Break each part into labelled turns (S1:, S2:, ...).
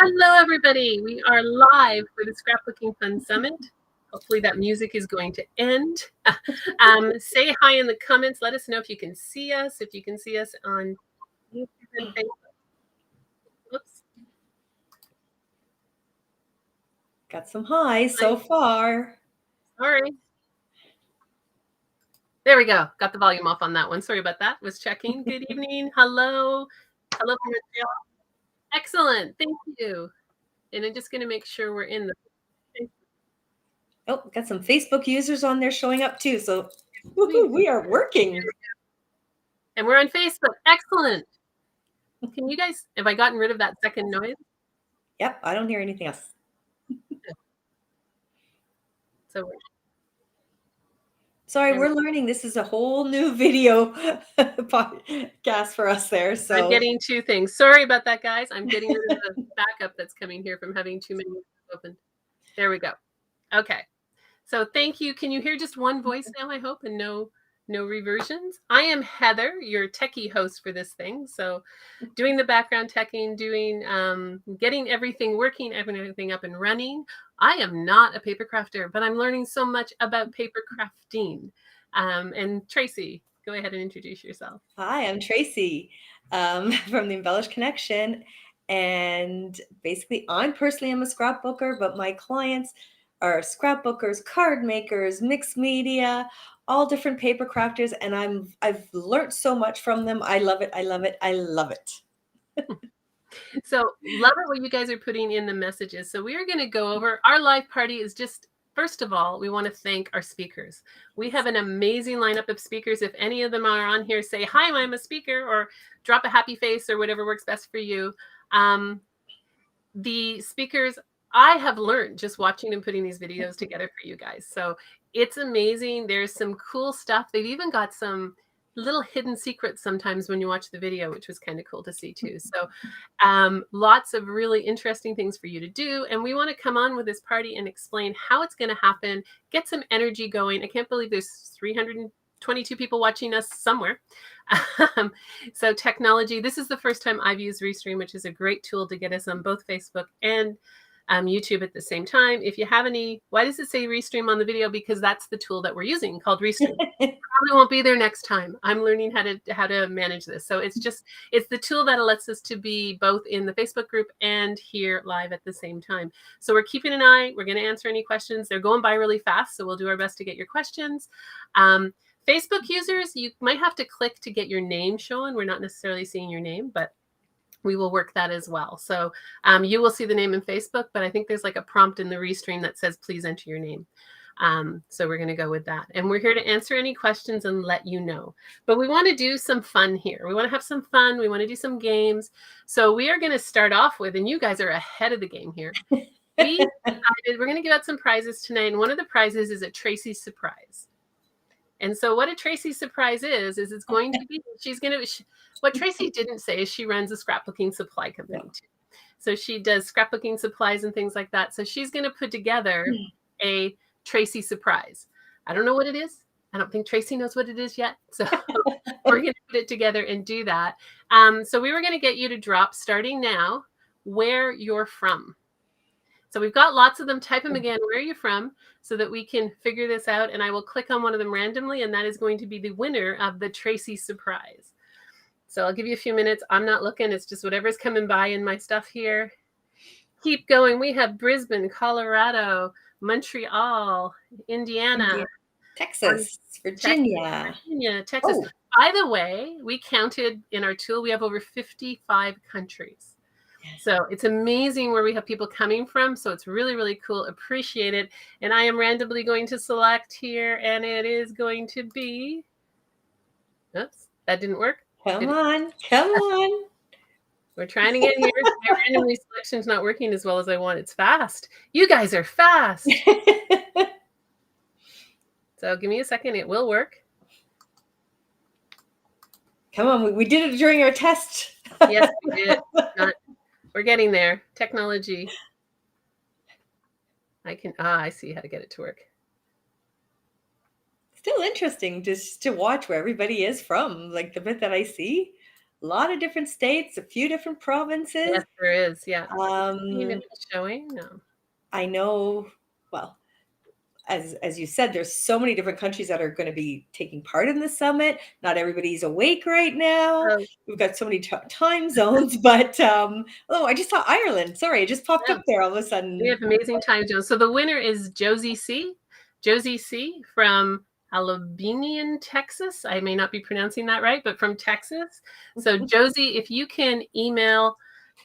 S1: Hello, everybody. We are live for the Scrapbooking Fun Summit. Hopefully that music is going to end. Say hi in the comments. Let us know if you can see us, on YouTube and Facebook. Whoops.
S2: Got some highs so far.
S1: Sorry. There we go. Got the volume off on that one. Sorry about that. Was checking. Good evening. Hello. Hello from Montreal. Excellent. Thank you. And I'm just going to make sure we're in the...
S2: Oh, got some Facebook users on there showing up too. So we are working.
S1: And we're on Facebook. Excellent. Can you guys, have I gotten rid of that second noise?
S2: Yep, I don't hear anything else.
S1: So
S2: sorry, we're learning. This is a whole new video podcast for us there. So
S1: I'm getting two things. Sorry about that, guys. I'm getting rid of the backup that's coming here from having too many open. There we go. Okay. So thank you. Can you hear just one voice now, I hope, and no reversions? I am Heather, your techie host for this thing. So doing the background teching, getting everything working, everything up and running. I am not a paper crafter, but I'm learning so much about paper crafting. And Tracy, go ahead and introduce yourself.
S2: Hi, I'm Tracy from the Embellished Connection. And basically, I'm personally a scrapbooker, but my clients are scrapbookers, card makers, mixed media, all different paper crafters. And I've learned so much from them. I love it. I love it. I love it.
S1: So love it what you guys are putting in the messages. So we are going to go over our live party is just, first of all, we want to thank our speakers. We have an amazing lineup of speakers. If any of them are on here, say, hi, I'm a speaker, or drop a happy face or whatever works best for you. The speakers, I have learned just watching and putting these videos together for you guys. So it's amazing. There's some cool stuff. They've even got some little hidden secrets sometimes when you watch the video, which was kind of cool to see too. So lots of really interesting things for you to do. And we want to come on with this party and explain how it's going to happen, get some energy going. I can't believe there's 322 people watching us somewhere. So technology, this is the first time I've used Restream, which is a great tool to get us on both Facebook and YouTube at the same time. If you have any, why does it say Restream on the video? Because that's the tool that we're using called Restream. Probably won't be there next time. I'm learning how to manage this. So it's the tool that lets us to be both in the Facebook group and here live at the same time. So we're keeping an eye. We're going to answer any questions. They're going by really fast, so we'll do our best to get your questions. Facebook users, you might have to click to get your name shown. We're not necessarily seeing your name, but we will work that as well. So you will see the name in Facebook, but I think there's like a prompt in the Restream that says, please enter your name. So we're going to go with that. And we're here to answer any questions and let you know. But we want to do some fun here. We want to have some fun. We want to do some games. So we are going to start off with, and you guys are ahead of the game here. We decided we're going to give out some prizes tonight. And one of the prizes is a Tracy surprise. And so what a Tracy surprise is it's going to be, what Tracy didn't say is she runs a scrapbooking supply company too. So she does scrapbooking supplies and things like that. So she's going to put together a Tracy surprise. I don't know what it is. I don't think Tracy knows what it is yet. So we're going to put it together and do that. So we were going to get you to drop, starting now, where you're from. So we've got lots of them. Type them again. Where are you from? So that we can figure this out. And I will click on one of them randomly. And that is going to be the winner of the Tracy surprise. So I'll give you a few minutes. I'm not looking. It's just whatever's coming by in my stuff here. Keep going. We have Brisbane, Colorado, Montreal, Indiana,
S2: Texas, Virginia.
S1: Texas. Oh. By the way, we counted in our tool. We have over 55 countries. So it's amazing where we have people coming from. So it's really, really cool. Appreciate it. And I am randomly going to select here, and it is going to be, oops, that didn't work.
S2: Come on.
S1: We're trying to get here. My randomly selection's not working as well as I want. It's fast. You guys are fast. So give me a second. It will work.
S2: Come on. We did it during our test.
S1: Yes, we did. We're getting there. Technology. I see how to get it to work.
S2: Still interesting just to watch where everybody is from. Like the bit that I see, a lot of different states, a few different provinces.
S1: Yes, there is. Yeah. Seeing if
S2: Um,
S1: it's showing. No.
S2: I know, well, as you said, there's so many different countries that are going to be taking part in the summit. Not everybody's awake right now.
S1: Oh,
S2: We've got so many time zones, but oh, I just saw Ireland. Sorry, it just popped
S1: yeah.
S2: up there all of a
S1: We
S2: sudden.
S1: have amazing time zones. So the winner is Josie C. Josie C. from Alabinian, Texas. I may not be pronouncing that right, but from Texas. So Josie, if you can email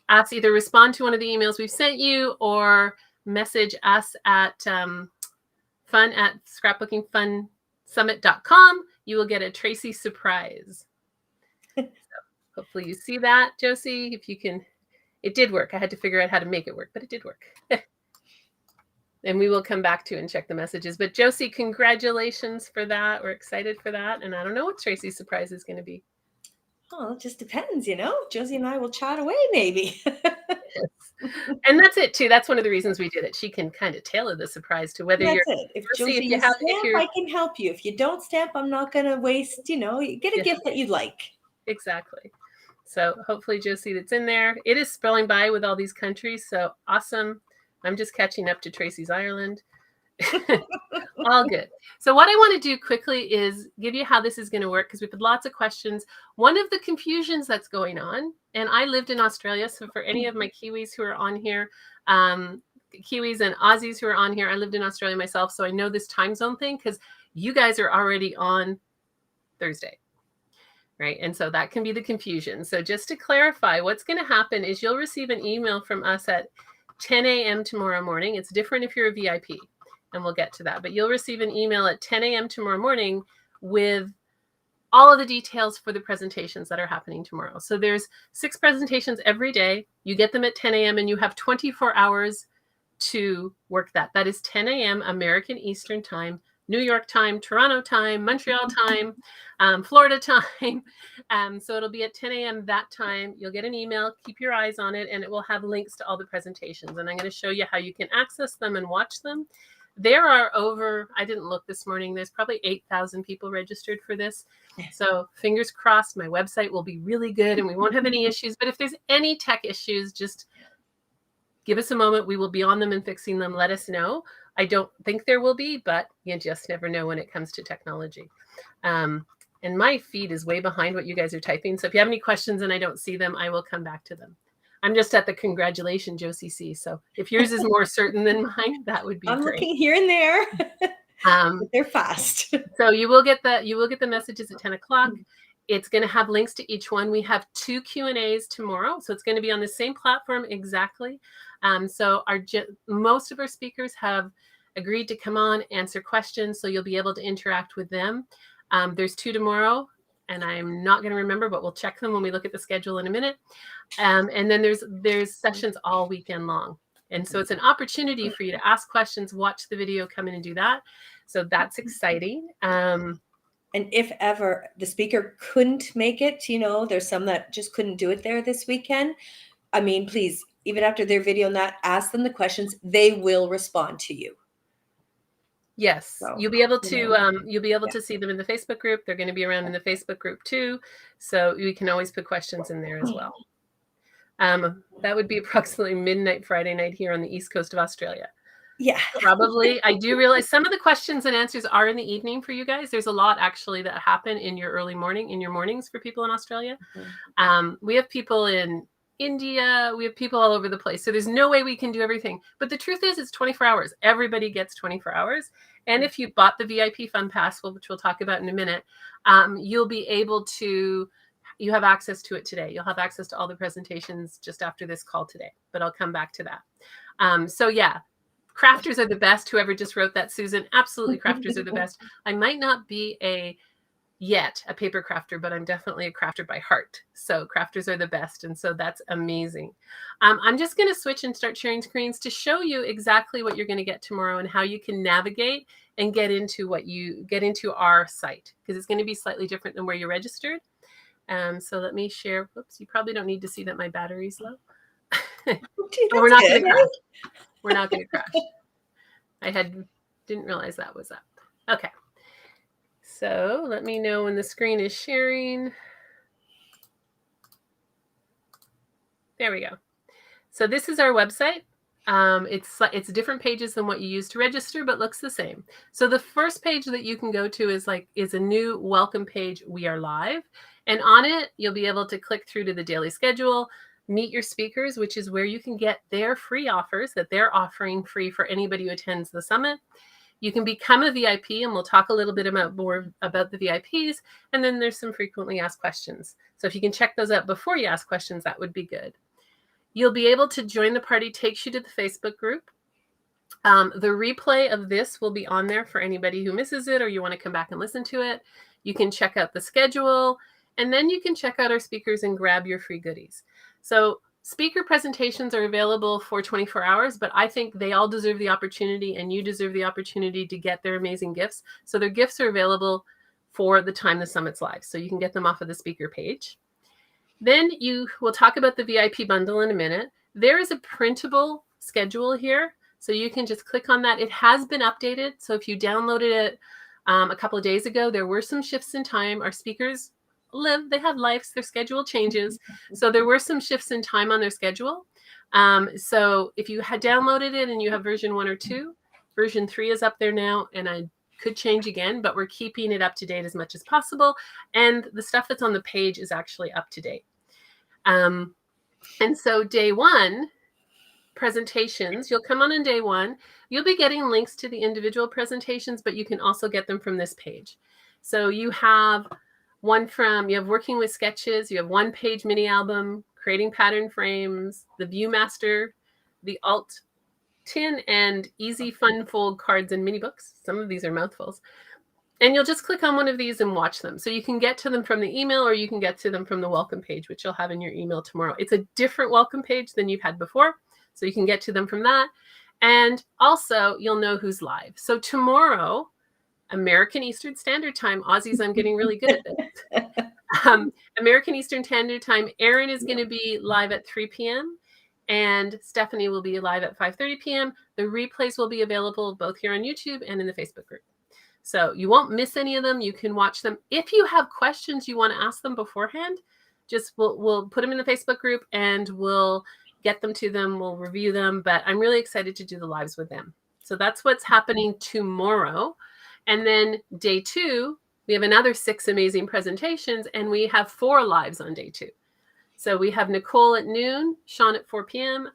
S1: us, either respond to one of the emails we've sent you or message us at fun@scrapbookingfunsummit.com, you will get a Tracy surprise. So hopefully you see that, Josie. If you can, it did work. I had to figure out how to make it work, but it did work. And we will come back to and check the messages. But Josie, congratulations for that. We're excited for that. And I don't know what Tracy's surprise is going to be.
S2: Oh, it just depends, you know. Josie and I will chat away, maybe.
S1: And that's it too. That's one of the reasons we did it. She can kind of tailor the surprise to whether
S2: That's
S1: you're,
S2: it. If
S1: see
S2: Josie,
S1: if you
S2: you
S1: have, if
S2: stamp,
S1: you're,
S2: I can help you. If you don't stamp, I'm not going to waste, you know, you get a
S1: yeah,
S2: gift that you'd like.
S1: exactly. So hopefully Josie that's in there. It is spelling by with all these countries. So awesome. I'm just catching up to Tracy's Ireland. All good. So what I want to do quickly is give you how this is going to work because we've had lots of questions. One of the confusions that's going on, and I lived in Australia, so for any of my Kiwis who are on here, Kiwis and Aussies who are on here, I lived in Australia myself, so I know this time zone thing because you guys are already on Thursday, right? And so that can be the confusion. So just to clarify, what's going to happen is you'll receive an email from us at 10 a.m. tomorrow morning. It's different if you're a VIP, and we'll get to that. But you'll receive an email at 10 a.m. tomorrow morning with all of the details for the presentations that are happening tomorrow. So there's 6 presentations every day. You get them at 10 a.m. and you have 24 hours to work that. That is 10 a.m. American Eastern Time, New York time, Toronto time, Montreal time, Florida time. So it'll be at 10 a.m. that time. You'll get an email, keep your eyes on it, and it will have links to all the presentations. And I'm going to show you how you can access them and watch them. There are over, I didn't look this morning, there's probably 8,000 people registered for this. So fingers crossed, my website will be really good and we won't have any issues. But if there's any tech issues, just give us a moment. We will be on them and fixing them. Let us know. I don't think there will be, but you just never know when it comes to technology. And my feed is way behind what you guys are typing. So if you have any questions and I don't see them, I will come back to them. I'm just at the congratulations, Josie C. So if yours is more certain than mine, that would be
S2: I'm
S1: great.
S2: looking here and there. But they're fast.
S1: So you will get the messages at 10 o'clock. It's going to have links to each one. We have 2 Q&As tomorrow. So it's going to be on the same platform exactly. So most of our speakers have agreed to come on, answer questions. So you'll be able to interact with them. There's 2 tomorrow. And I'm not going to remember, but we'll check them when we look at the schedule in a minute. And then there's sessions all weekend long. And so it's an opportunity for you to ask questions, watch the video, come in and do that. So that's exciting.
S2: And if ever the speaker couldn't make it, you know, there's some that just couldn't do it there this weekend. I mean, please, even after their video, not ask them the questions. They will respond to you.
S1: Yes,
S2: So,
S1: you'll be able to
S2: yeah.
S1: to see them in the Facebook group. They're going to be around in the Facebook group too, so you can always put questions in there as well. That would be approximately midnight Friday night here on the east coast of Australia.
S2: Yeah,
S1: probably. I do realize some of the questions and answers are in the evening for you guys. There's a lot actually that happen in your early morning, in your mornings for people in Australia. We have people in India, we have people all over the place. So there's no way we can do everything. But the truth is, it's 24 hours. Everybody gets 24 hours. And if you bought the VIP Fun Pass, which we'll talk about in a minute, you'll be able to, you have access to it today. You'll have access to all the presentations just after this call today, but I'll come back to that. So yeah, crafters are the best. Whoever just wrote that, Susan, absolutely crafters are the best. I might not be a paper crafter, but I'm definitely a crafter by heart. So crafters are the best. And so that's amazing. I'm just going to switch and start sharing screens to show you exactly what you're going to get tomorrow and how you can navigate and get into our site, because it's going to be slightly different than where you're registered. So let me share. Whoops, you probably don't need to see that my battery's low. We're not going to crash. We're not going to crash. I didn't realize that was up. Okay. So let me know when the screen is sharing. There we go. So this is our website. It's different pages than what you use to register, but looks the same. So the first page that you can go to is a new welcome page. We are live, and on it you'll be able to click through to the daily schedule, meet your speakers, which is where you can get their free offers that they're offering free for anybody who attends the summit. You can become a VIP, and we'll talk a little bit more about the VIPs. And then there's some frequently asked questions. So if you can check those out before you ask questions, that would be good. You'll be able to join the party, takes you to the Facebook group. The replay of this will be on there for anybody who misses it or you want to come back and listen to it. You can check out the schedule, and then you can check out our speakers and grab your free goodies. So speaker presentations are available for 24 hours, but I think they all deserve the opportunity, and you deserve the opportunity to get their amazing gifts. So their gifts are available for the time the summit's live. So you can get them off of the speaker page. Then we'll talk about the VIP bundle in a minute. There is a printable schedule here, so you can just click on that. It has been updated. So if you downloaded it a couple of days ago, there were some shifts in time. Our speakers they have lives, their schedule changes. So there were some shifts in time on their schedule. So if you had downloaded it and you have version 1 or 2, version 3 is up there now, and I could change again, but we're keeping it up to date as much as possible. And the stuff that's on the page is actually up to date. And so day 1, presentations, you'll come on day 1, you'll be getting links to the individual presentations, but you can also get them from this page. So you have you have working with sketches, you have 1-page mini album, creating pattern frames, the Viewmaster, the Altenew, and easy fun fold cards and mini books. Some of these are mouthfuls. And you'll just click on one of these and watch them. So you can get to them from the email, or you can get to them from the welcome page, which you'll have in your email tomorrow. It's a different welcome page than you've had before, so you can get to them from that. And also, you'll know who's live. So tomorrow, American Eastern Standard Time, Aussies, I'm getting really good at this. American Eastern Standard Time, Erin is going to be live at 3 p.m. and Stephanie will be live at 5:30 p.m. The replays will be available both here on YouTube and in the Facebook group. So you won't miss any of them. You can watch them. If you have questions you want to ask them beforehand, we'll put them in the Facebook group and we'll get them to them. We'll review them. But I'm really excited to do the lives with them. So that's what's happening tomorrow. And then day 2, we have another 6 amazing presentations, and we have 4 lives on day 2. So we have Nicole at noon, Sean at 4 p.m.,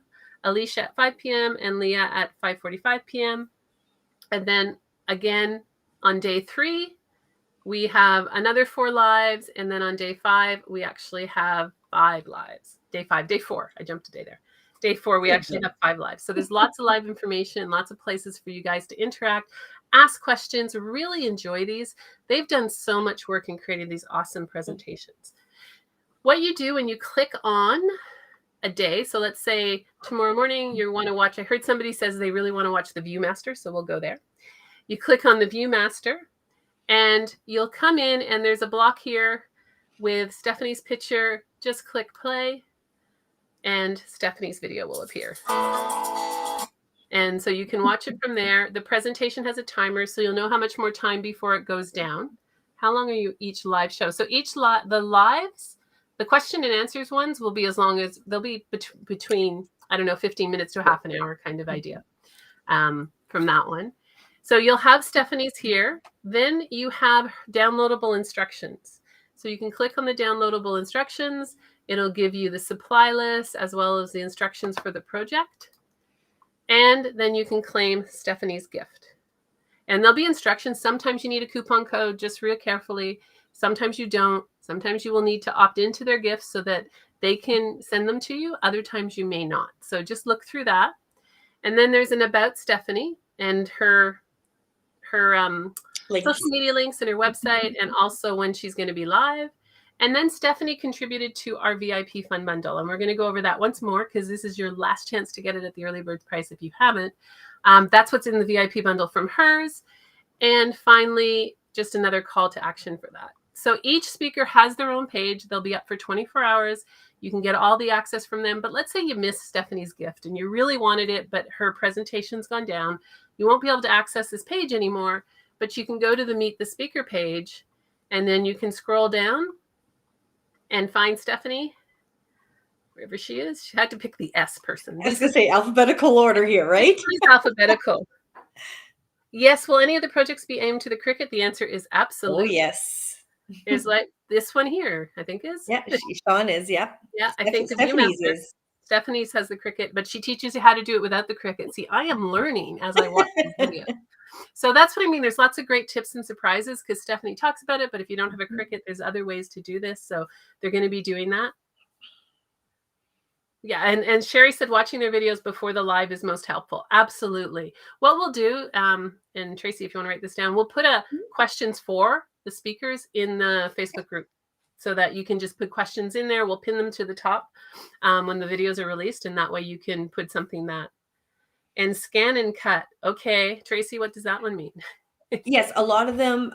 S1: Alicia at 5 p.m., and Leah at 5:45 p.m. And then again, on day 3, we have another 4 lives. And then on day 5, we actually have 5 lives. Day 4, I jumped a day there. Day 4, we actually have 5 lives. So there's lots of live information, lots of places for you guys to interact, ask questions, really enjoy these. They've done so much work in creating these awesome presentations. What you do when you click on a day, so let's say tomorrow morning you want to watch, I heard somebody says they really want to watch the Viewmaster, so we'll go there. You click on the Viewmaster, and you'll come in, and there's a block here with Stephanie's picture. Just click play, and Stephanie's video will appear. And so you can watch it from there. The presentation has a timer, so you'll know how much more time before it goes down. How long are you each live show? So the lives, the question and answers ones will be they'll be between, I don't know, 15 minutes to half an hour kind of idea from that one. So you'll have Stephanie's here. Then you have downloadable instructions. So you can click on the downloadable instructions. It'll give you the supply list as well as the instructions for the project. And then you can claim Stephanie's gift. And there'll be instructions. Sometimes you need a coupon code, just real carefully. Sometimes you don't. Sometimes you will need to opt into their gifts so that they can send them to you. Other times you may not. So just look through that. And then there's an About Stephanie and her social media links and her website, and also when she's going to be live. And then Stephanie contributed to our VIP Fun Bundle. And we're going to go over that once more because this is your last chance to get it at the early bird price if you haven't. That's what's in the VIP bundle from hers. And finally, just another call to action for that. So each speaker has their own page. They'll be up for 24 hours. You can get all the access from them. But let's say you missed Stephanie's gift and you really wanted it, but her presentation's gone down. You won't be able to access this page anymore, but you can go to the Meet the Speaker page, and then you can scroll down and find Stephanie wherever she is. She had to pick the S person.
S2: I was
S1: This
S2: gonna
S1: is
S2: say alphabetical order here, right?
S1: alphabetical. Yes, will any of the projects be aimed to the Cricut? The answer is
S2: Oh,
S1: absolutely.
S2: yes.
S1: There's like this one here, I think is.
S2: Yeah, Sean is, yep.
S1: Yeah, I think the
S2: Stephanie's
S1: Viewmaster.
S2: is.
S1: Stephanie's has the Cricut, but she teaches you how to do it without the Cricut. See, I am learning as I watch the video. So that's what I mean. There's lots of great tips and surprises because Stephanie talks about it, but if you don't have a Cricut, there's other ways to do this. So they're going to be doing that. Yeah, and Sherry said watching their videos before the live is most helpful. Absolutely. What we'll do, and Tracy, if you want to write this down, we'll put a questions for the speakers in the Facebook group so that you can just put questions in there. We'll pin them to the top when the videos are released, and that way you can put something that. And scan and cut. Okay, Tracy, what does that one mean?
S2: Yes, a lot of them,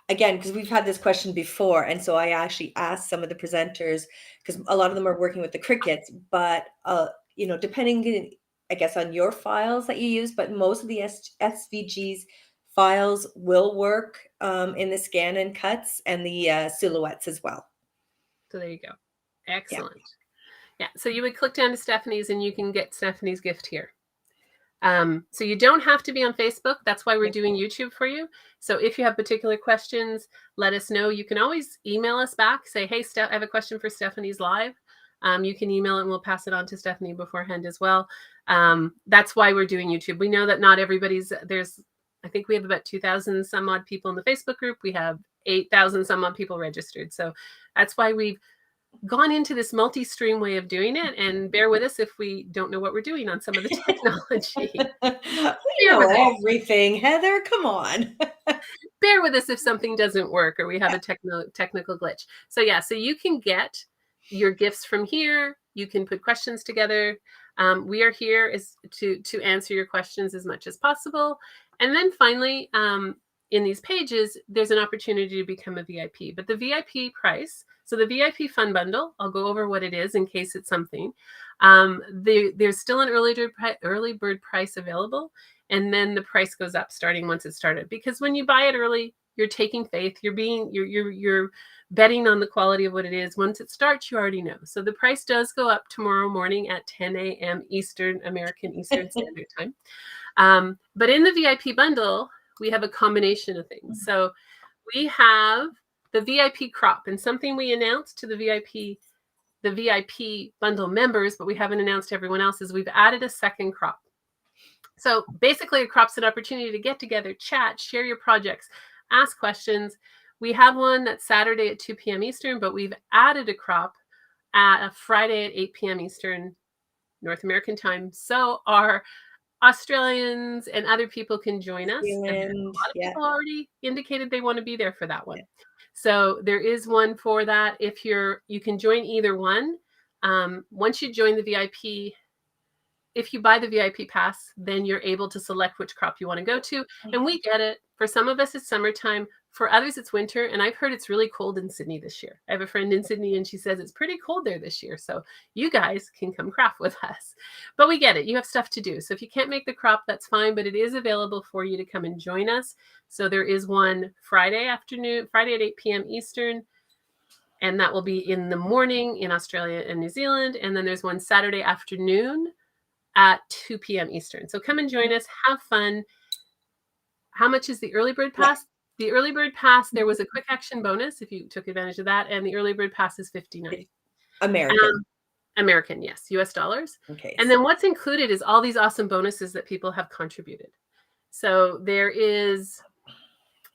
S2: again, because we've had this question before, and so I actually asked some of the presenters, because a lot of them are working with the Crickets, but depending, I guess, on your files that you use, but most of the SVG's files will work in the scan and cuts and the silhouettes as well.
S1: So there you go. Excellent. Yeah, so you would click down to Stephanie's and you can get Stephanie's gift here. So you don't have to be on Facebook. That's why we're doing YouTube for you. So if you have particular questions, let us know. You can always email us back. Say, hey, I have a question for Stephanie's live. You can email it and we'll pass it on to Stephanie beforehand as well. That's why we're doing YouTube. We know that not everybody's, I think we have about 2,000 some odd people in the Facebook group. We have 8,000 some odd people registered. So that's why we've gone into this multi-stream way of doing it, and bear with us if we don't know what we're doing on some of the technology.
S2: We know everything, Heather, come on.
S1: Bear with us if something doesn't work or we have a technical glitch. So yeah, so you can get your gifts from here. You can put questions together. We are here is to answer your questions as much as possible. And then finally, in these pages, there's an opportunity to become a VIP. But the VIP price, so the VIP Fun Bundle, I'll go over what it is in case it's something. There's still an early bird price available, and then the price goes up starting once it started. Because when you buy it early, you're taking faith. You're betting on the quality of what it is. Once it starts, you already know. So the price does go up tomorrow morning at 10 a.m. American Eastern Standard Time. But in the VIP bundle, we have a combination of things. So we have the VIP crop, and something we announced to the VIP bundle members, but we haven't announced to everyone else, is we've added a second crop. So basically a crop's an opportunity to get together, chat, share your projects, ask questions. We have one that's Saturday at 2 p.m. Eastern, but we've added a crop at a Friday at 8 p.m. Eastern, North American time. So our Australians and other people can join us. And a lot of people already indicated they want to be there for that one. Yeah. So there is one for that. If you can join either one. Once you join the VIP, if you buy the VIP pass, then you're able to select which crop you want to go to. And we get it. For some of us, it's summertime. For others, it's winter. And I've heard it's really cold in Sydney this year. I have a friend in Sydney and she says it's pretty cold there this year. So you guys can come craft with us. But we get it. You have stuff to do. So if you can't make the crop, that's fine. But it is available for you to come and join us. So there is one Friday afternoon, Friday at 8 p.m. Eastern. And that will be in the morning in Australia and New Zealand. And then there's one Saturday afternoon at 2 p.m. Eastern. So come and join us. Have fun. How much is the early bird pass? Yeah. The early bird pass, there was a quick action bonus if you took advantage of that. And the early bird pass is $59. American, yes, US dollars. Okay. And then what's included is all these awesome bonuses that people have contributed. So there is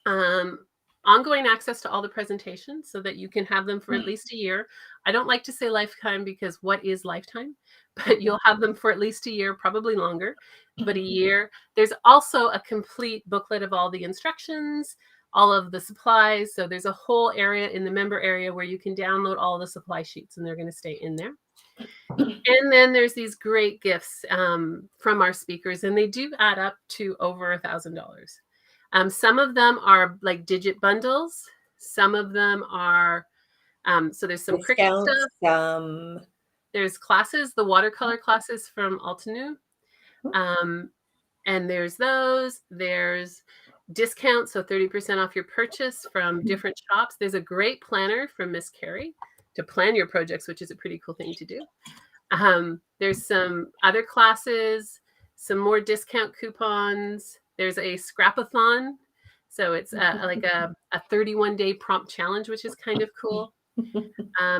S1: ongoing access to all the presentations so that you can have them for at least a year. I don't like to say lifetime because what is lifetime? But you'll have them for at least a year, probably longer, but a year. There's also a complete booklet of all the instructions, all of the supplies. So there's a whole area in the member area where you can download all the supply sheets and they're going to stay in there. And then there's these great gifts from our speakers, and they do add up to over $1,000. Some of them are like digit bundles. Some of them are, so there's some Cricut stuff. There's classes, the watercolor classes from Altenew. And there's those. There's discounts, so 30% off your purchase from different shops. There's a great planner from Miss Carrie to plan your projects, which is a pretty cool thing to do. There's some other classes, some more discount coupons. There's a scrapathon. So it's like a 31-day prompt challenge, which is kind of cool.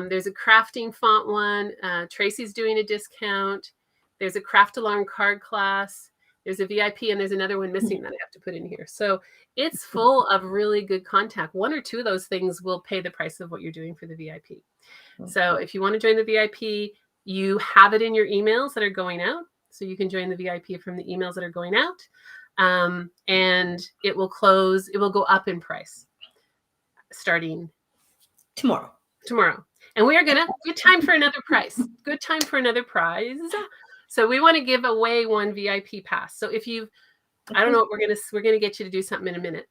S1: There's a crafting font one. Tracy's doing a discount. There's a craft alarm card class. There's a VIP, and there's another one missing that I have to put in here. So it's full of really good content. One or two of those things will pay the price of what you're doing for the VIP. So if you want to join the VIP, you have it in your emails that are going out. So you can join the VIP from the emails that are going out. And it will close. It will go up in price starting
S2: tomorrow.
S1: And we are gonna, good time for another prize. Good time for another prize. So we want to give away one VIP pass. So if you, I don't know what we're gonna get you to do something in a minute.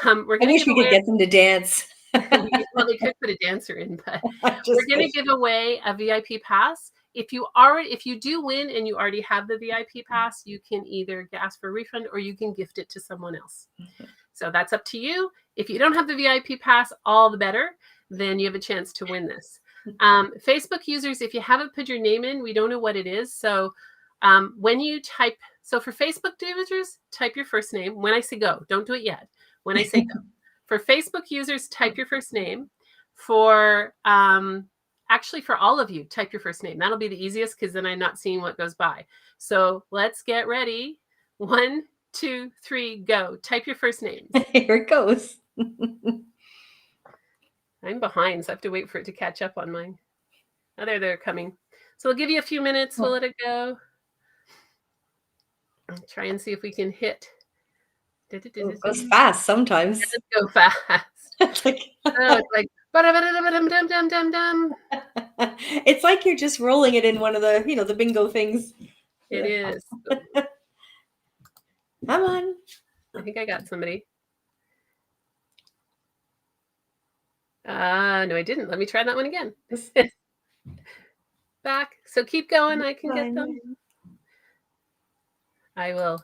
S1: We're gonna
S2: I wish we could get them to dance.
S1: Well, they could put a dancer in, but we're gonna give away a VIP pass. If you do win and you already have the VIP pass, you can either ask for a refund or you can gift it to someone else. So that's up to you. If you don't have the VIP pass, all the better. Then you have a chance to win this. Facebook users, if you haven't put your name in, we don't know what it is. So when you type, so for Facebook users, type your first name. When I say go, don't do it yet. When I say go. For Facebook users, type your first name. For actually, for all of you, type your first name. That'll be the easiest because then I'm not seeing what goes by. So let's get ready. 1, 2, 3, go. Type your first name.
S2: Here it goes.
S1: I'm behind, so I have to wait for it to catch up on mine. Oh, they're coming. So we'll give you a few minutes. We'll let it go. I'll try and see if we can hit.
S2: It goes fast sometimes.
S1: It does go fast.
S2: It's like,
S1: it's like
S2: it's like you're just rolling it in one of the, the bingo things.
S1: It is.
S2: Come on.
S1: I think I got somebody. No, I didn't. Let me try that one again. Back. So keep going. I can get them. I will.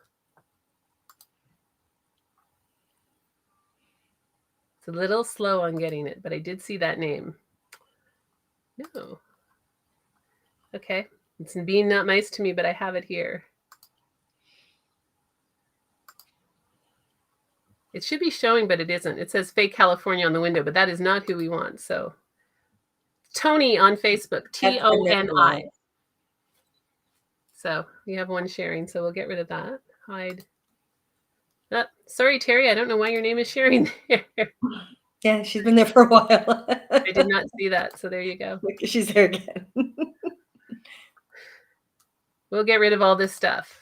S1: It's a little slow on getting it, but I did see that name. No. Okay. It's being not nice to me, but I have it here. It should be showing, but it isn't. It says Fake California on the window, but that is not who we want. So Tony on Facebook, Toni. So we have one sharing, so we'll get rid of that. Hide. Sorry, Terry, I don't know why your name is sharing there.
S2: Yeah, she's been there for a while.
S1: I did not see that, so there you go.
S2: Look, she's there again.
S1: We'll get rid of all this stuff.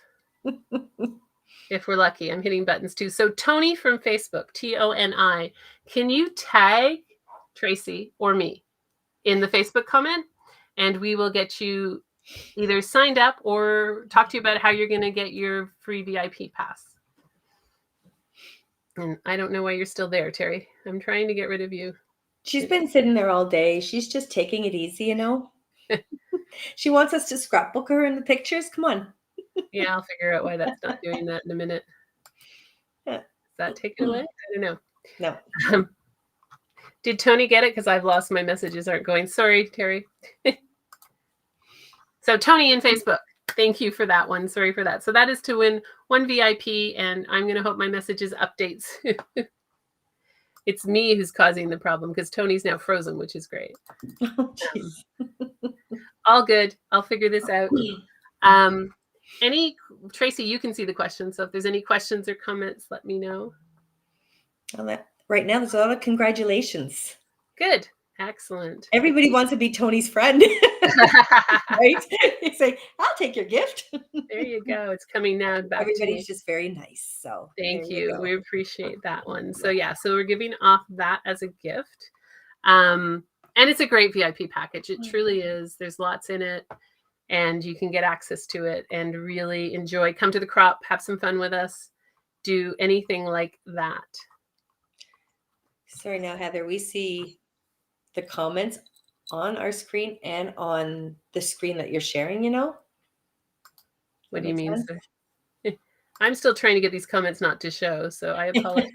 S1: If we're lucky. I'm hitting buttons too. So Tony from Facebook, Toni, can you tag Tracy or me in the Facebook comment? And we will get you either signed up or talk to you about how you're going to get your free VIP pass. And I don't know why you're still there, Terry. I'm trying to get rid of you.
S2: She's been sitting there all day. She's just taking it easy, She wants us to scrapbook her in the pictures. Come on.
S1: Yeah, I'll figure out why that's not doing that in a minute.
S2: Yeah.
S1: Does that take it away? I don't know.
S2: No.
S1: Did Tony get it? Because I've lost my messages aren't going. Sorry, Terry. So Tony in Facebook, thank you for that one. Sorry for that. So that is to win one VIP, and I'm going to hope my messages updates. It's me who's causing the problem because Tony's now frozen, which is great. All good. I'll figure this out. Tracy, you can see the questions. So if there's any questions or comments, let me know.
S2: Right now, there's a lot of congratulations.
S1: Good. Excellent.
S2: Everybody wants to be Tony's friend. Right? You say, I'll take your gift.
S1: There you go. It's coming now.
S2: Everybody's just very nice. So
S1: thank you. We appreciate that one. So yeah, so we're giving off that as a gift. And it's a great VIP package. It truly is. There's lots in it. And you can get access to it and really enjoy. Come to the crop, have some fun with us, do anything like that.
S2: Sorry now, Heather, we see the comments on our screen and on the screen that you're sharing,
S1: What do you mean? I'm still trying to get these comments not to show, so I apologize.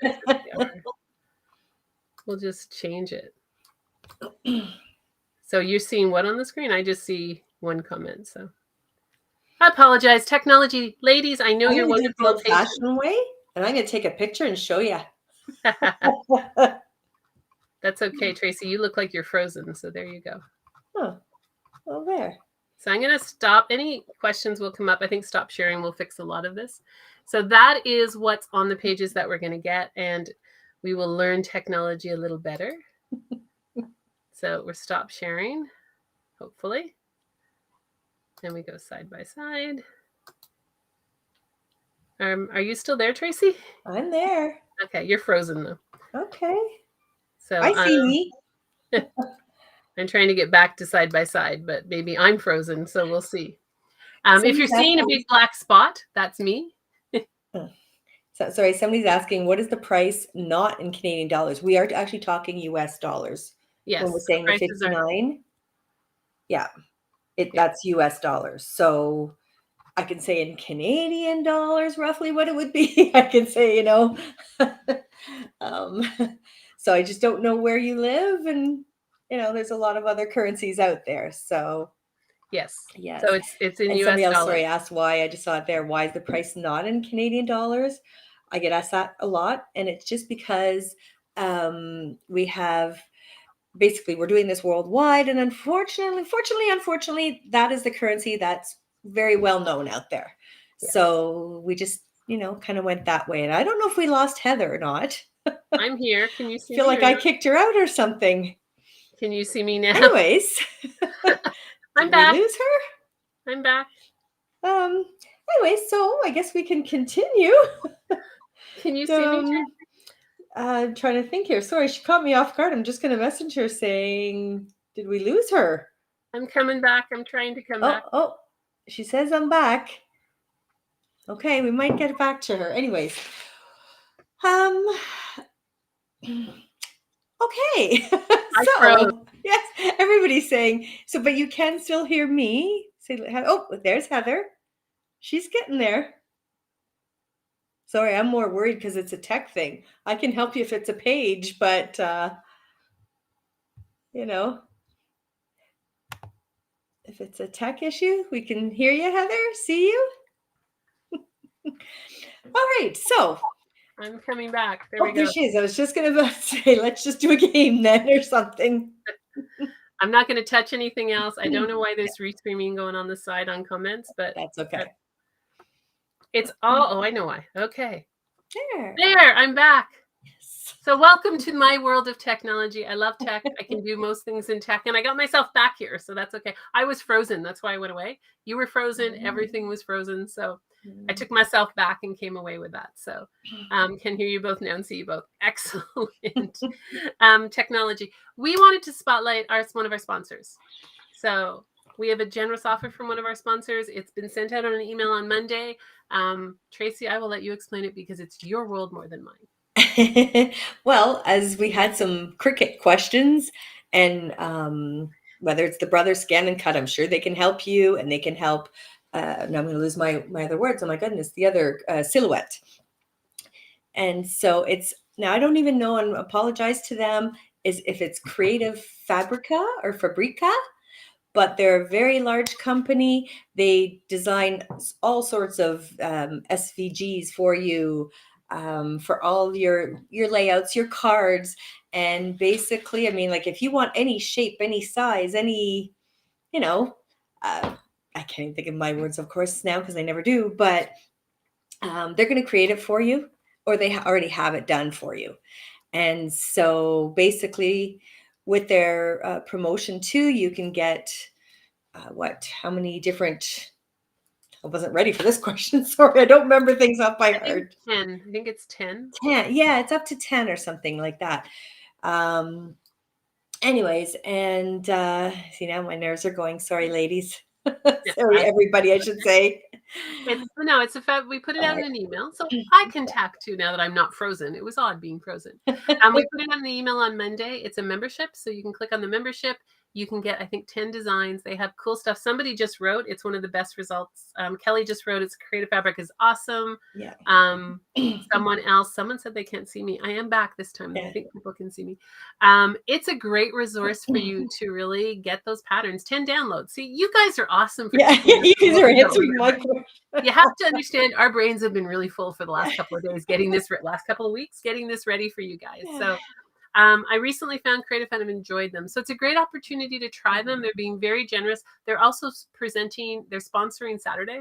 S1: We'll just change it. So you're seeing what on the screen? I just see one comment. So I apologize. Technology, ladies, I know
S2: I'm
S1: you're
S2: going to do it the
S1: wonderful and patient.
S2: old-fashioned way, and I'm going to take a picture and show you.
S1: That's okay, Tracy. You look like you're frozen. So there you go.
S2: Oh, well, there.
S1: So I'm going to stop. Any questions will come up. I think stop sharing will fix a lot of this. So that is what's on the pages that we're going to get. And we will learn technology a little better. So we're stop sharing, hopefully. And we go side by side. Are you still there, Tracy?
S2: I'm there.
S1: Okay, you're frozen though.
S2: Okay.
S1: So
S2: I see me.
S1: I'm trying to get back to side by side, but maybe I'm frozen, so we'll see. If you're seeing a big black spot, that's me.
S2: Sorry, somebody's asking, what is the price not in Canadian dollars? We are actually talking US dollars.
S1: Yes.
S2: When we're saying the 59. Yeah. That's US dollars. So I can say in Canadian dollars roughly what it would be. I can say, so I just don't know where you live, and there's a lot of other currencies out there. So
S1: yes.
S2: Yes.
S1: So it's in
S2: And
S1: US
S2: somebody else,
S1: dollars.
S2: sorry, asked why. I just saw it there. Why is the price not in Canadian dollars? I get asked that a lot, and it's just because we have basically we're doing this worldwide, and unfortunately, that is the currency that's very well known out there. Yes. So we just kind of went that way, and I don't know if we lost Heather or not.
S1: I'm here. Can you see
S2: me? I feel like I kicked her out or something.
S1: Can you see me now?
S2: Anyways,
S1: I'm back.
S2: Did we lose her?
S1: I'm back.
S2: Anyway, so I guess we can continue.
S1: Can you see me?
S2: I'm trying to think here. Sorry, she caught me off guard. I'm just going to message her saying, did we lose her?
S1: I'm coming back. I'm trying to come back.
S2: Oh, she says I'm back. Okay, we might get back to her. Anyways. Okay. So, yes, everybody's saying, so, but you can still hear me. Say, oh, there's Heather. She's getting there. Sorry, I'm more worried because it's a tech thing. I can help you if it's a page, but, if it's a tech issue, we can hear you, Heather, see you. All right, so.
S1: I'm coming back. There we go.
S2: There she is. I was just going to say, let's just do a game then or something.
S1: I'm not going to touch anything else. I don't know why there's restreaming going on the side on comments, but
S2: that's okay.
S1: It's all, I know why. Okay.
S2: There,
S1: I'm back.
S2: Yes.
S1: So welcome to my world of technology. I love tech. I can do most things in tech, and I got myself back here, so that's okay. I was frozen. That's why I went away. You were frozen. Everything was frozen. So I took myself back and came away with that. So can hear you both now and see you both. Excellent. Technology. We wanted to spotlight one of our sponsors. So we have a generous offer from one of our sponsors. It's been sent out on an email on Monday. Tracy, I will let you explain it because it's your world more than mine.
S2: Well, as we had some cricket questions, and whether it's the Brother Scan and Cut, I'm sure they can help you, and they can help. Now I'm going to lose my other words. Oh my goodness, the other Silhouette. And so now I don't even know, and apologize to them, is if it's Creative Fabrica or Fabrica. But they're a very large company. They design all sorts of SVGs for you, for all your layouts, your cards. And basically, I mean, like if you want any shape, any size, any, I can't even think of my words, of course, now because I never do, but they're going to create it for you, or they already have it done for you. And so basically with their promotion too, you can get how many different, I wasn't ready for this question. Sorry, I don't remember things off by heart.
S1: 10. I think it's 10.
S2: 10. Yeah, it's up to 10 or something like that. Anyways, and see, now my nerves are going. Sorry, ladies. Sorry, everybody, I should say.
S1: It's a fact. We put it out in an email, so I can tack too now that I'm not frozen. It was odd being frozen. We put it on the email on Monday. It's a membership, so you can click on the membership. You can get, I think, 10 designs. They have cool stuff. Somebody just wrote, it's one of the best results. Kelly just wrote, it's creative fabric is awesome.
S2: Yeah.
S1: Someone said they can't see me. I am back this time.
S2: Yeah.
S1: I think people can see me. It's a great resource for you to really get those patterns. 10 downloads. See, you guys are awesome for
S2: You guys are answering my question.
S1: You have to understand our brains have been really full for the last couple of days, last couple of weeks, getting this ready for you guys. So I recently found Creative and I've enjoyed them. So it's a great opportunity to try them. They're being very generous. They're also presenting, they're sponsoring Saturday.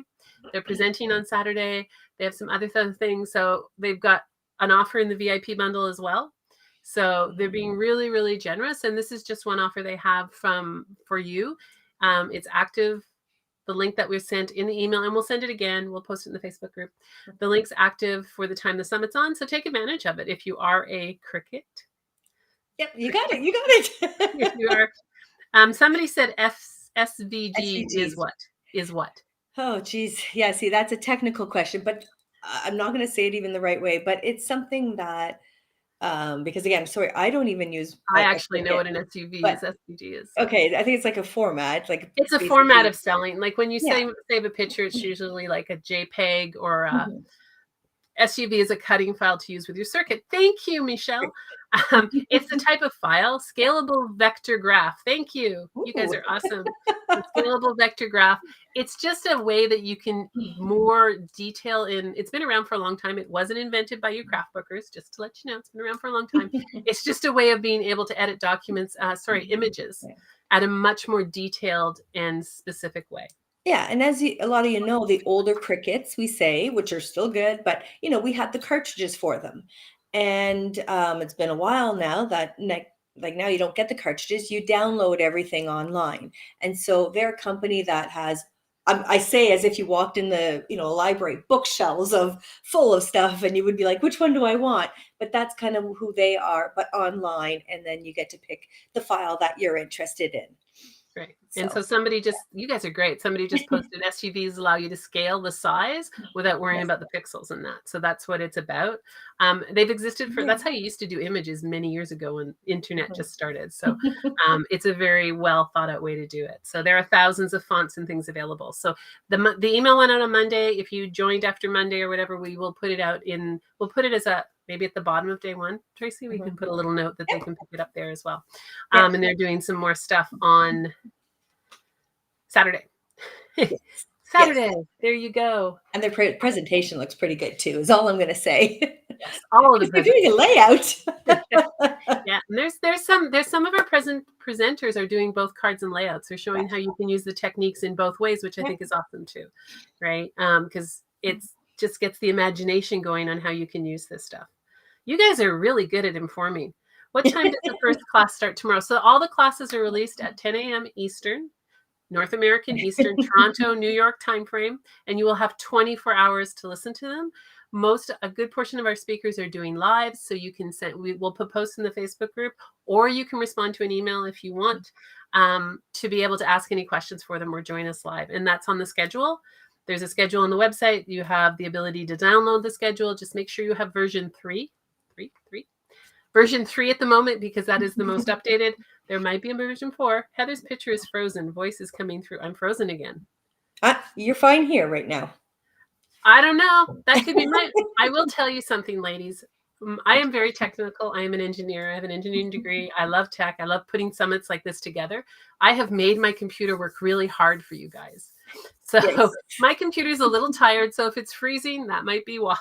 S1: They're presenting on Saturday. They have some other things. So they've got an offer in the VIP bundle as well. So they're being really, really generous. And this is just one offer they have for you. It's active. The link that we've sent in the email, and we'll send it again. We'll post it in the Facebook group. The link's active for the time the summit's on. So take advantage of it if you are a Cricut.
S2: Yep, you got it. You got it.
S1: If you are, somebody said SVG
S2: SVGs.
S1: is what?
S2: Oh, geez. Yeah, see, that's a technical question, but I'm not going to say it even the right way, but it's something that, because again, sorry, I don't even use.
S1: I actually know what an SVG is. So.
S2: Okay, I think it's like a format. Like
S1: it's a format of selling. Like when you save a picture, it's usually like a JPEG or a SUV is a cutting file to use with your circuit. Thank you, Michelle. It's a type of file, scalable vector graph. Thank you. You guys are awesome. Scalable vector graph. It's just a way that you can more detail in. It's been around for a long time. It wasn't invented by you craft bookers, just to let you know. It's been around for a long time. It's just a way of being able to edit documents, images at a much more detailed and specific way.
S2: Yeah, and as a lot of you know, the older Cricuts, we say, which are still good, but we had the cartridges for them, and it's been a while now that like now you don't get the cartridges; you download everything online, and so they're a company that has. I say as if you walked in the library bookshelves full of stuff, and you would be like, which one do I want? But that's kind of who they are, but online, and then you get to pick the file that you're interested in.
S1: Right. And so you guys are great. Somebody just posted SUVs allow you to scale the size without worrying about the pixels and that. So that's what it's about. They've existed that's how you used to do images many years ago when internet just started. So it's a very well thought out way to do it. So there are thousands of fonts and things available. So the email went out on Monday. If you joined after Monday or whatever, we'll put it as maybe at the bottom of day one, Tracy, we can put a little note that they can pick it up there as well. And they're doing some more stuff on Saturday. Saturday. Yes. There you go.
S2: And their presentation looks pretty good too, is all I'm going to say.
S1: Yes, all of the
S2: they're doing a layout.
S1: Yeah, and there's some of our presenters are doing both cards and layouts. They're showing how you can use the techniques in both ways, which I think is awesome too, right? Because it's just gets the imagination going on how you can use this stuff. You guys are really good at informing. What time does the first class start tomorrow? So all the classes are released at 10 a.m. Eastern, North American Eastern, Toronto, New York timeframe, and you will have 24 hours to listen to them. A good portion of our speakers are doing lives, so you can we'll put posts in the Facebook group, or you can respond to an email if you want to be able to ask any questions for them or join us live. And that's on the schedule. There's a schedule on the website. You have the ability to download the schedule. Just make sure you have version 3 at the moment, because that is the most updated. There might be a version 4. Heather's picture is frozen. Voice is coming through. I'm frozen again.
S2: You're fine here right now.
S1: I don't know. That could be I will tell you something, ladies. I am very technical. I am an engineer. I have an engineering degree. I love tech. I love putting summits like this together. I have made my computer work really hard for you guys. So my computer's a little tired. So if it's freezing, that might be why.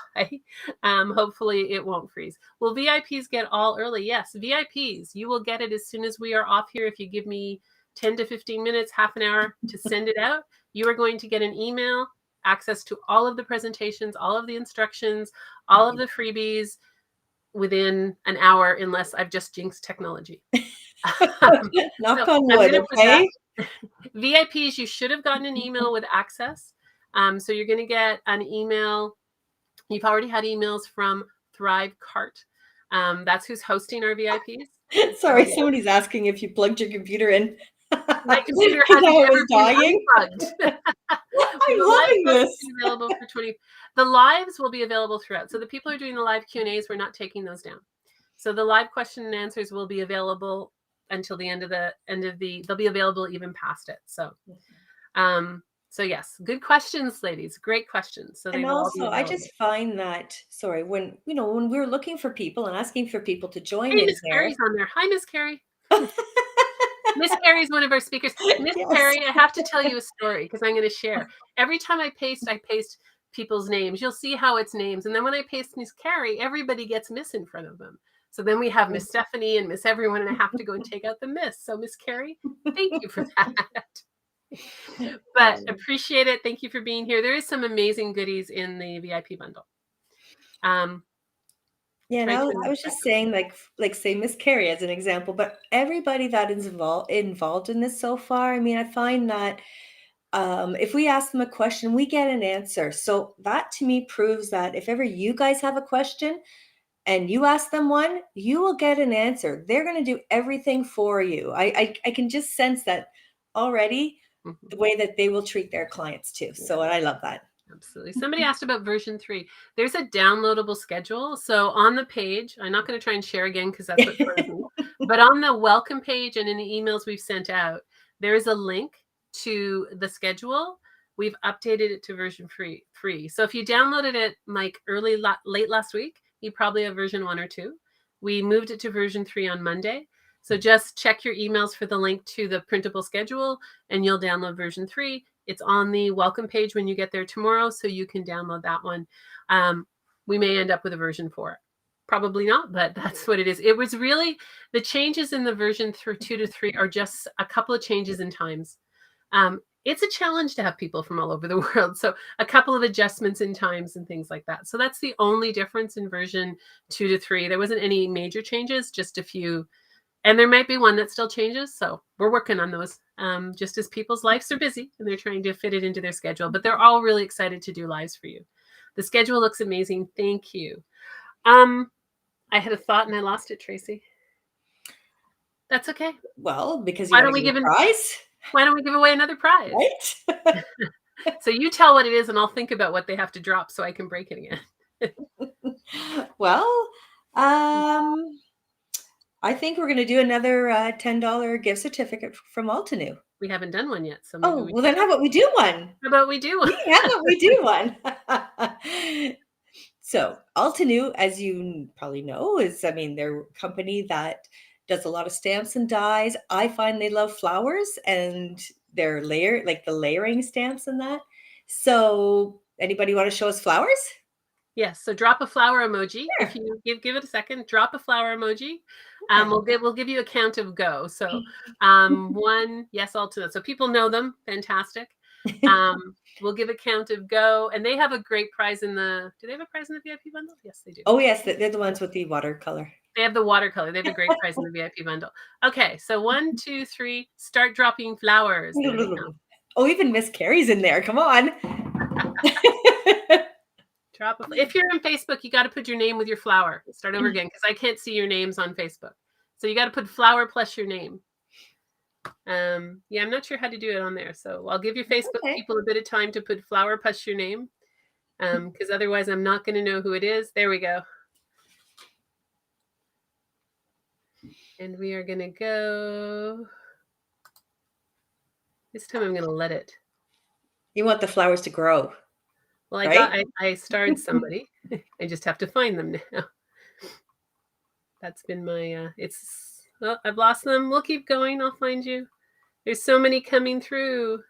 S1: Hopefully it won't freeze. Will VIPs get all early? Yes, VIPs. You will get it as soon as we are off here. If you give me 10 to 15 minutes, half an hour to send it out, you are going to get an email, access to all of the presentations, all of the instructions, all of the freebies within an hour, unless I've just jinxed technology.
S2: Knock on wood, okay?
S1: VIPs, you should have gotten an email with access. So you're going to get an email. You've already had emails from Thrive Cart. That's who's hosting our VIPs.
S2: Sorry, somebody's asking if you plugged your computer in.
S1: My computer hasn't ever been unplugged.
S2: I'm loving this.
S1: Available for 20. The lives will be available throughout. So the people who are doing the live Q&As, we're not taking those down. So the live question and answers will be available until the end of the they'll be available even past it. So so yes, good questions, ladies. Great questions. So they
S2: And
S1: will all be
S2: also, I
S1: available.
S2: just find that, sorry, when, when we're looking for people and asking for people to join
S1: Hey,
S2: in
S1: Miss
S2: here.
S1: Carrie's on there. Hi, Miss Carrie. Miss Carrie's one of our speakers. Miss
S2: Yes.
S1: Carrie, I have to tell you a story because I'm going to share. Every time I paste people's names. You'll see how it's names. And then when I paste Miss Carrie, everybody gets Miss in front of them. So then we have Miss Stephanie and Miss everyone, and I have to go and take out the Miss. So Miss Carrie, thank you for that. But appreciate it. Thank you for being here. There is some amazing goodies in the VIP bundle.
S2: Yeah, no, I was just saying, like say Miss Carrie as an example, but everybody that is involved in this so far, I mean, I find that if we ask them a question, we get an answer. So that to me proves that if ever you guys have a question and you ask them one, you will get an answer. They're going to do everything for you. I can just sense that already, the way that they will treat their clients too. So I love that.
S1: Absolutely. Somebody asked about version 3. There's a downloadable schedule. So on the page, I'm not going to try and share again because that's what throws me. But on the welcome page and in the emails we've sent out, there is a link to the schedule. We've updated it to version 3. So if you downloaded it like late last week, you probably have version 1 or 2. We moved it to version 3 on Monday. So just check your emails for the link to the printable schedule and you'll download version 3. It's on the welcome page when you get there tomorrow, so you can download that one. We may end up with a version 4. Probably not, but that's what it is. It was really, the changes in the version 2 to 3 are just a couple of changes in times. It's a challenge to have people from all over the world. So a couple of adjustments in times and things like that. So that's the only difference in version 2 to 3. There wasn't any major changes, just a few. And there might be one that still changes. So we're working on those, just as people's lives are busy and they're trying to fit it into their schedule. But they're all really excited to do lives for you. The schedule looks amazing. Thank you. I had a thought and I lost it, Tracy. That's okay.
S2: Well, because you want to give a prize?
S1: Why don't we give away another prize?
S2: Right?
S1: So you tell what it is and I'll think about what they have to drop so I can break it again.
S2: Well, I think we're going to do another $10 gift certificate from Altenew.
S1: We haven't done one yet. So maybe
S2: well, then how about we do one?
S1: How about we do one?
S2: Yeah, how about we do one? So Altenew, as you probably know, they're a company that does a lot of stamps and dies. I find they love flowers and their the layering stamps and that. So anybody want to show us flowers?
S1: Yes. So drop a flower emoji. Sure. If you give it a second, drop a flower emoji. We'll give you a count of go. So 1, yes, Altenew. So people know them. Fantastic. We'll give a count of go, and they have a great prize in the. Do they have a prize in the VIP bundle? Yes, they do.
S2: Oh yes, they're the ones with the watercolor.
S1: They have the watercolor. They have a great prize in the VIP bundle. Okay, so 1, 2, 3. Start dropping flowers. There they come.
S2: Oh, even Miss Carrie's in there. Come on.
S1: If you're on Facebook, you got to put your name with your flower. Start over again because I can't see your names on Facebook. So you got to put flower plus your name. Yeah, I'm not sure how to do it on there. So I'll give your Facebook people a bit of time to put flower plus your name because otherwise I'm not going to know who it is. There we go. And we are going to go. This time I'm going to let it.
S2: You want the flowers to grow.
S1: Well, I starred somebody. I just have to find them now. That's been my, I've lost them. We'll keep going. I'll find you. There's so many coming through.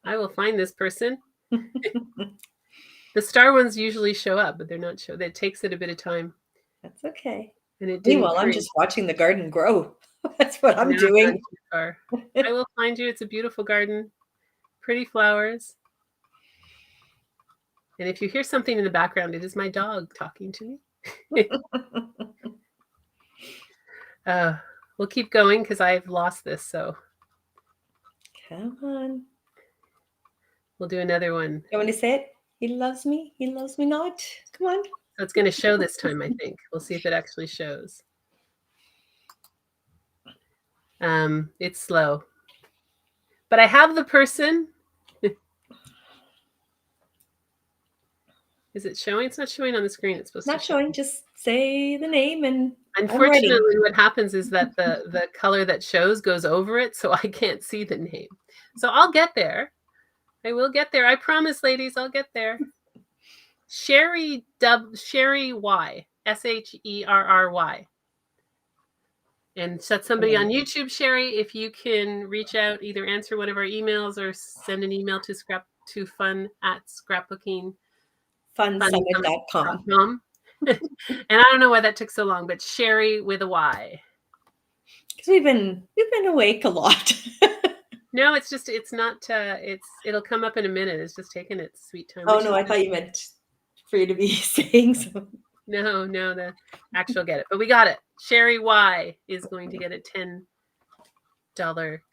S1: I will find this person. The star ones usually show up, but they're not show. That takes it a bit of time.
S2: That's okay.
S1: And it didn't.
S2: Meanwhile, I'm just watching the garden grow. That's what I'm doing.
S1: I will find you. It's a beautiful garden. Pretty flowers. And if you hear something in the background, it is my dog talking to me. We'll keep going because I've lost this. So
S2: come on.
S1: We'll do another one.
S2: You want to say it? He loves me. He loves me not. Come on.
S1: So it's going to show this time, I think. We'll see if it actually shows. It's slow. But I have the person. Is it showing? It's not showing on the screen. It's supposed to.
S2: Not showing. Just say the name and I'm ready.
S1: Unfortunately, what happens is that the color that shows goes over it, so I can't see the name. So I'll get there. I will get there. I promise, ladies, I'll get there. Sherry Y, Sherry. And set somebody on YouTube, Sherry, if you can reach out, either answer one of our emails or send an email to fun@scrapbooking
S2: Funsummit.com.
S1: funsummit.com. And I don't know why that took so long, but Sherry with a Y.
S2: Because we've been awake a lot.
S1: No, it'll come up in a minute. It's just taking its sweet time.
S2: Oh no, I thought you meant for you to be saying something.
S1: No, the actual get it. But we got it. Sherry Y is going to get a $10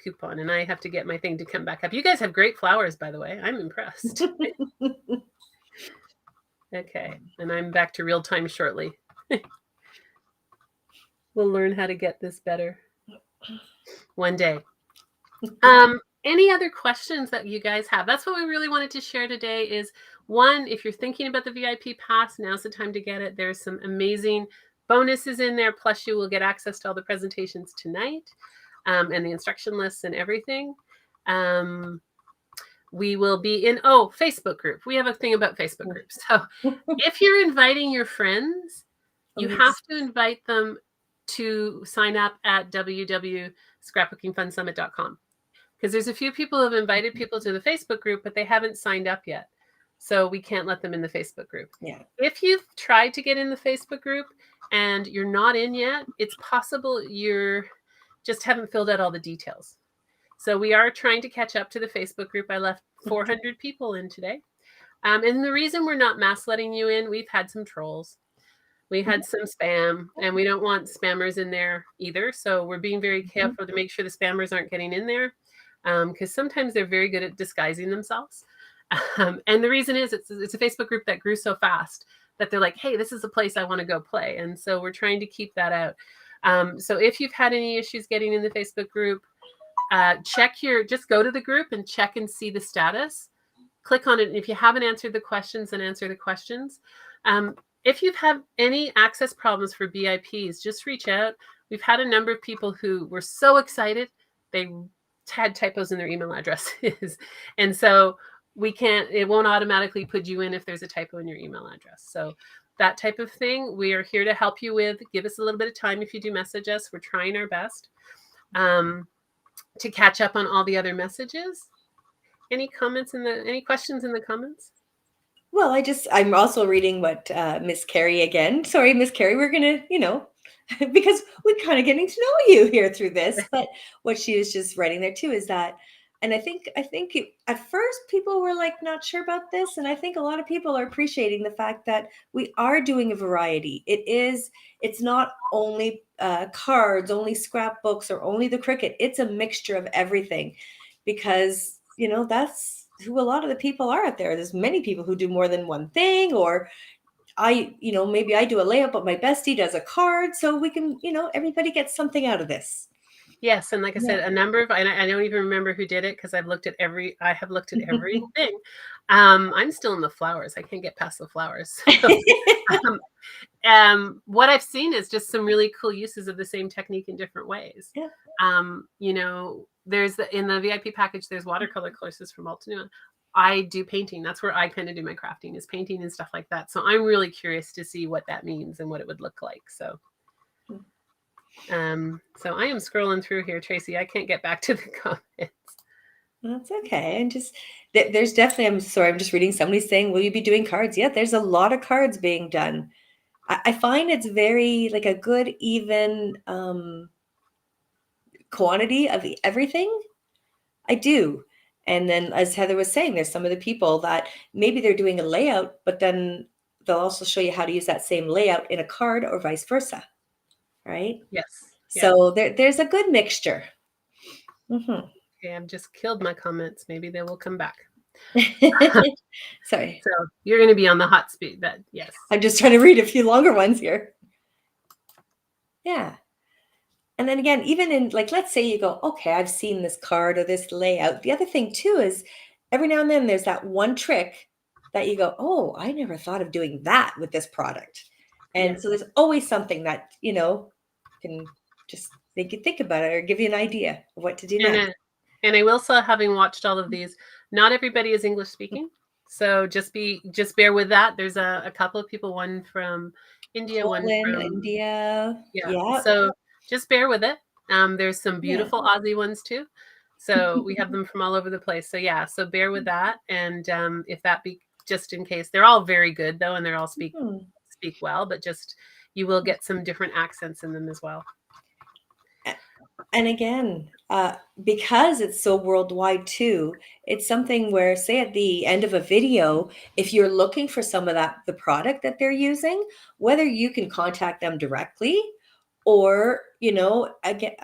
S1: coupon, and I have to get my thing to come back up. You guys have great flowers, by the way. I'm impressed. Okay, and I'm back to real time shortly. We'll learn how to get this better one day. Any other questions that you guys have? That's what we really wanted to share today is, one, if you're thinking about the VIP pass, now's the time to get it. There's some amazing bonuses in there, plus you will get access to all the presentations tonight, and the instruction lists and everything. We will be in Facebook group. We have a thing about Facebook groups. So if you're inviting your friends, you have to invite them to sign up at www.scrapbookingfunsummit.com. Because there's a few people who have invited people to the Facebook group, but they haven't signed up yet. So we can't let them in the Facebook group.
S2: Yeah.
S1: If you've tried to get in the Facebook group and you're not in yet, it's possible you're just haven't filled out all the details. So we are trying to catch up to the Facebook group. I left 400 people in today. And the reason we're not mass letting you in, we've had some trolls. We had some spam, and we don't want spammers in there either. So we're being very careful to make sure the spammers aren't getting in there, because sometimes they're very good at disguising themselves. And the reason is it's a Facebook group that grew so fast that they're like, hey, this is a place I want to go play. And so we're trying to keep that out. So if you've had any issues getting in the Facebook group, just go to the group and check and see the status. Click on it. And if you haven't answered the questions, then answer the questions. If you've had any access problems for VIPs, just reach out. We've had a number of people who were so excited, they had typos in their email addresses. And so it won't automatically put you in if there's a typo in your email address. So that type of thing, we are here to help you with. Give us a little bit of time if you do message us. We're trying our best to catch up on all the other messages. Any questions in the comments?
S2: Well, I'm also reading what Miss Carrie again. Sorry, Miss Carrie, we're going to, because we're kind of getting to know you here through this, but what she is just writing there too is that, and I think at first people were like not sure about this, and I think a lot of people are appreciating the fact that we are doing a variety. It's not only cards, only scrapbooks, or only the Cricut. It's a mixture of everything, because that's who a lot of the people are out there. There's many people who do more than one thing, or maybe I do a layout, but my bestie does a card. So we can, everybody gets something out of this.
S1: Yes. And like I said, a number of, I don't even remember who did it, because I have looked at everything. I'm still in the flowers. I can't get past the flowers. So, what I've seen is just some really cool uses of the same technique in different ways.
S2: Yeah.
S1: There's in the VIP package, there's watercolor courses from Altenew. I do painting. That's where I kind of do my crafting, is painting and stuff like that. So I'm really curious to see what that means and what it would look like. So I am scrolling through here, Tracy. I can't get back to the comments.
S2: That's okay. And just there's definitely, I'm sorry, I'm just reading somebody saying, will you be doing cards? Yeah, there's a lot of cards being done. I find it's very like a good, even quantity of everything. I do. And then, as Heather was saying, there's some of the people that maybe they're doing a layout, but then they'll also show you how to use that same layout in a card, or vice versa. Right?
S1: Yes.
S2: So there's a good mixture. Mm-hmm.
S1: Okay, I've just killed my comments. Maybe they will come back.
S2: Sorry.
S1: So you're going to be on the hot speed, but yes.
S2: I'm just trying to read a few longer ones here. Yeah. And then again, even in, like, let's say you go, okay, I've seen this card or this layout. The other thing too is every now and then there's that one trick that you go, oh, I never thought of doing that with this product. And
S1: Yes.
S2: so there's always something that, can just make you think about it or give you an idea of what to do
S1: And
S2: next.
S1: and I will say, having watched all of these, not everybody is English speaking. So just bear with that. There's a couple of people, one from India, one
S2: Poland,
S1: from,
S2: India.
S1: yeah.
S2: Yep.
S1: So just bear with it. There's some
S2: Yeah.
S1: beautiful Aussie ones too. So we have them from all over the place. So yeah, so bear with that. And if that be just in case, they're all very good though, and they're all
S2: Hmm.
S1: speak well, but just you will get some different accents in them as well.
S2: And again, because it's so worldwide too, it's something where, say, at the end of a video, if you're looking for some of the product that they're using, whether you can contact them directly, or, again,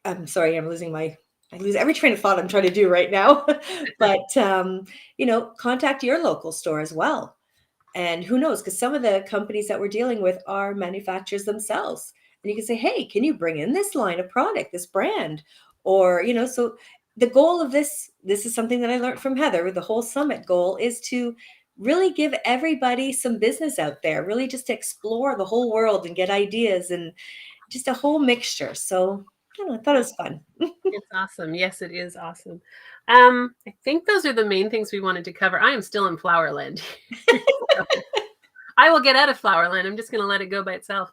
S2: I'm sorry, I lose every train of thought I'm trying to do right now. But, contact your local store as well. And who knows? Because some of the companies that we're dealing with are manufacturers themselves. And you can say, hey, can you bring in this line of product, this brand? Or, so the goal of this is something that I learned from Heather. The whole summit goal is to really give everybody some business out there, really just to explore the whole world and get ideas and just a whole mixture. So I don't know, I thought it was fun.
S1: It's awesome. Yes, it is awesome. I think those are the main things we wanted to cover. I am still in Flowerland. So I will get out of Flowerland. I'm just going to let it go by itself.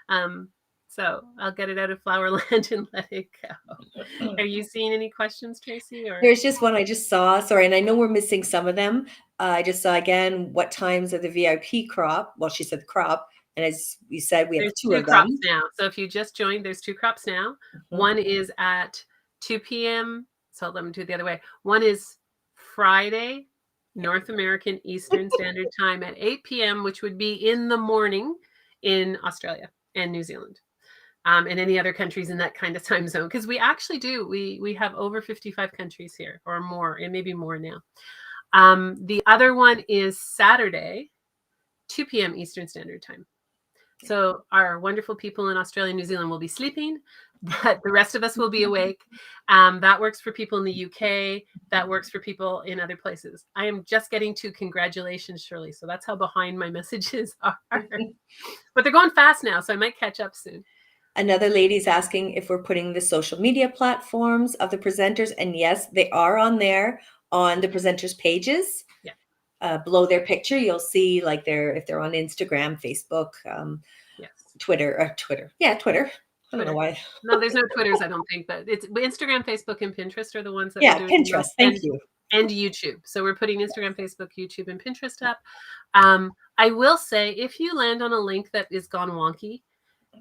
S1: Um, so I'll get it out of Flowerland and let it go. Are you seeing any questions, Tracy? Or
S2: There's just one I just saw. Sorry, and I know we're missing some of them. I just saw again what times are the VIP crop. Well, she said the crop, and as you said, we have
S1: there's
S2: two
S1: two
S2: of
S1: crops
S2: them.
S1: now. So if you just joined, there's two crops now.
S2: Mhm.
S1: One is at 2 p.m. So let me do it the other way. One is Friday, North American Eastern Standard Time at 8 p.m., which would be in the morning in Australia and New Zealand. And any other countries in that kind of time zone, because we actually do. We have over 55 countries here, or more, and maybe more now. The other one is Saturday, 2 p.m. Eastern Standard Time. So our wonderful people in Australia and New Zealand will be sleeping, but the rest of us will be awake. That works for people in the UK. That works for people in other places. I am just getting to congratulations, Shirley. So that's how behind my messages are. But they're going fast now, so I might catch up soon.
S2: Another lady's asking if we're putting the social media platforms of the presenters, and yes, they are on there on the presenters' pages.
S1: Yeah.
S2: Below their picture, you'll see like if they're on Instagram, Facebook,
S1: Yes.
S2: Twitter. Yeah, Twitter. I don't know
S1: Twitter.
S2: why.
S1: No, there's no Twitters, I don't think, but it's Instagram, Facebook, and Pinterest are the ones that we're
S2: Yeah,
S1: doing the
S2: Pinterest.
S1: most,
S2: Thank you.
S1: and YouTube. So we're putting Instagram, Facebook, YouTube, and Pinterest up. I will say, if you land on a link that is gone wonky,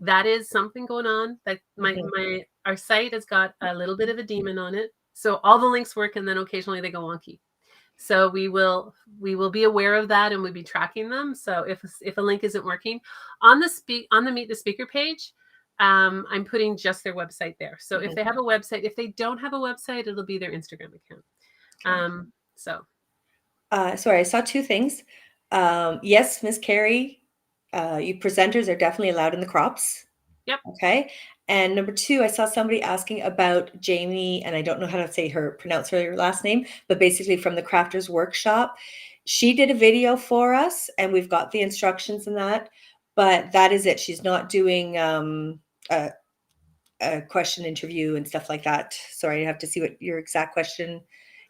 S1: that is something going on. That
S2: Mhm.
S1: our site has got a little bit of a demon on it. So all the links work, and then occasionally they go wonky. So we will be aware of that, and we'll be tracking them. So if a link isn't working on the Meet the Speaker page, I'm putting just their website there. So if
S2: Mhm.
S1: they have a website, if they don't have a website, it'll be their Instagram account.
S2: Okay.
S1: So
S2: Sorry, I saw two things. Yes, Miss Carrie, you presenters are definitely allowed in the crops.
S1: yep.
S2: Okay. And number two, I saw somebody asking about Jamie, and I don't know how to pronounce her last name, but basically from the Crafters Workshop. She did a video for us, and we've got the instructions in that, but that is it. She's not doing a question interview and stuff like that. Sorry, I have to see what your exact question.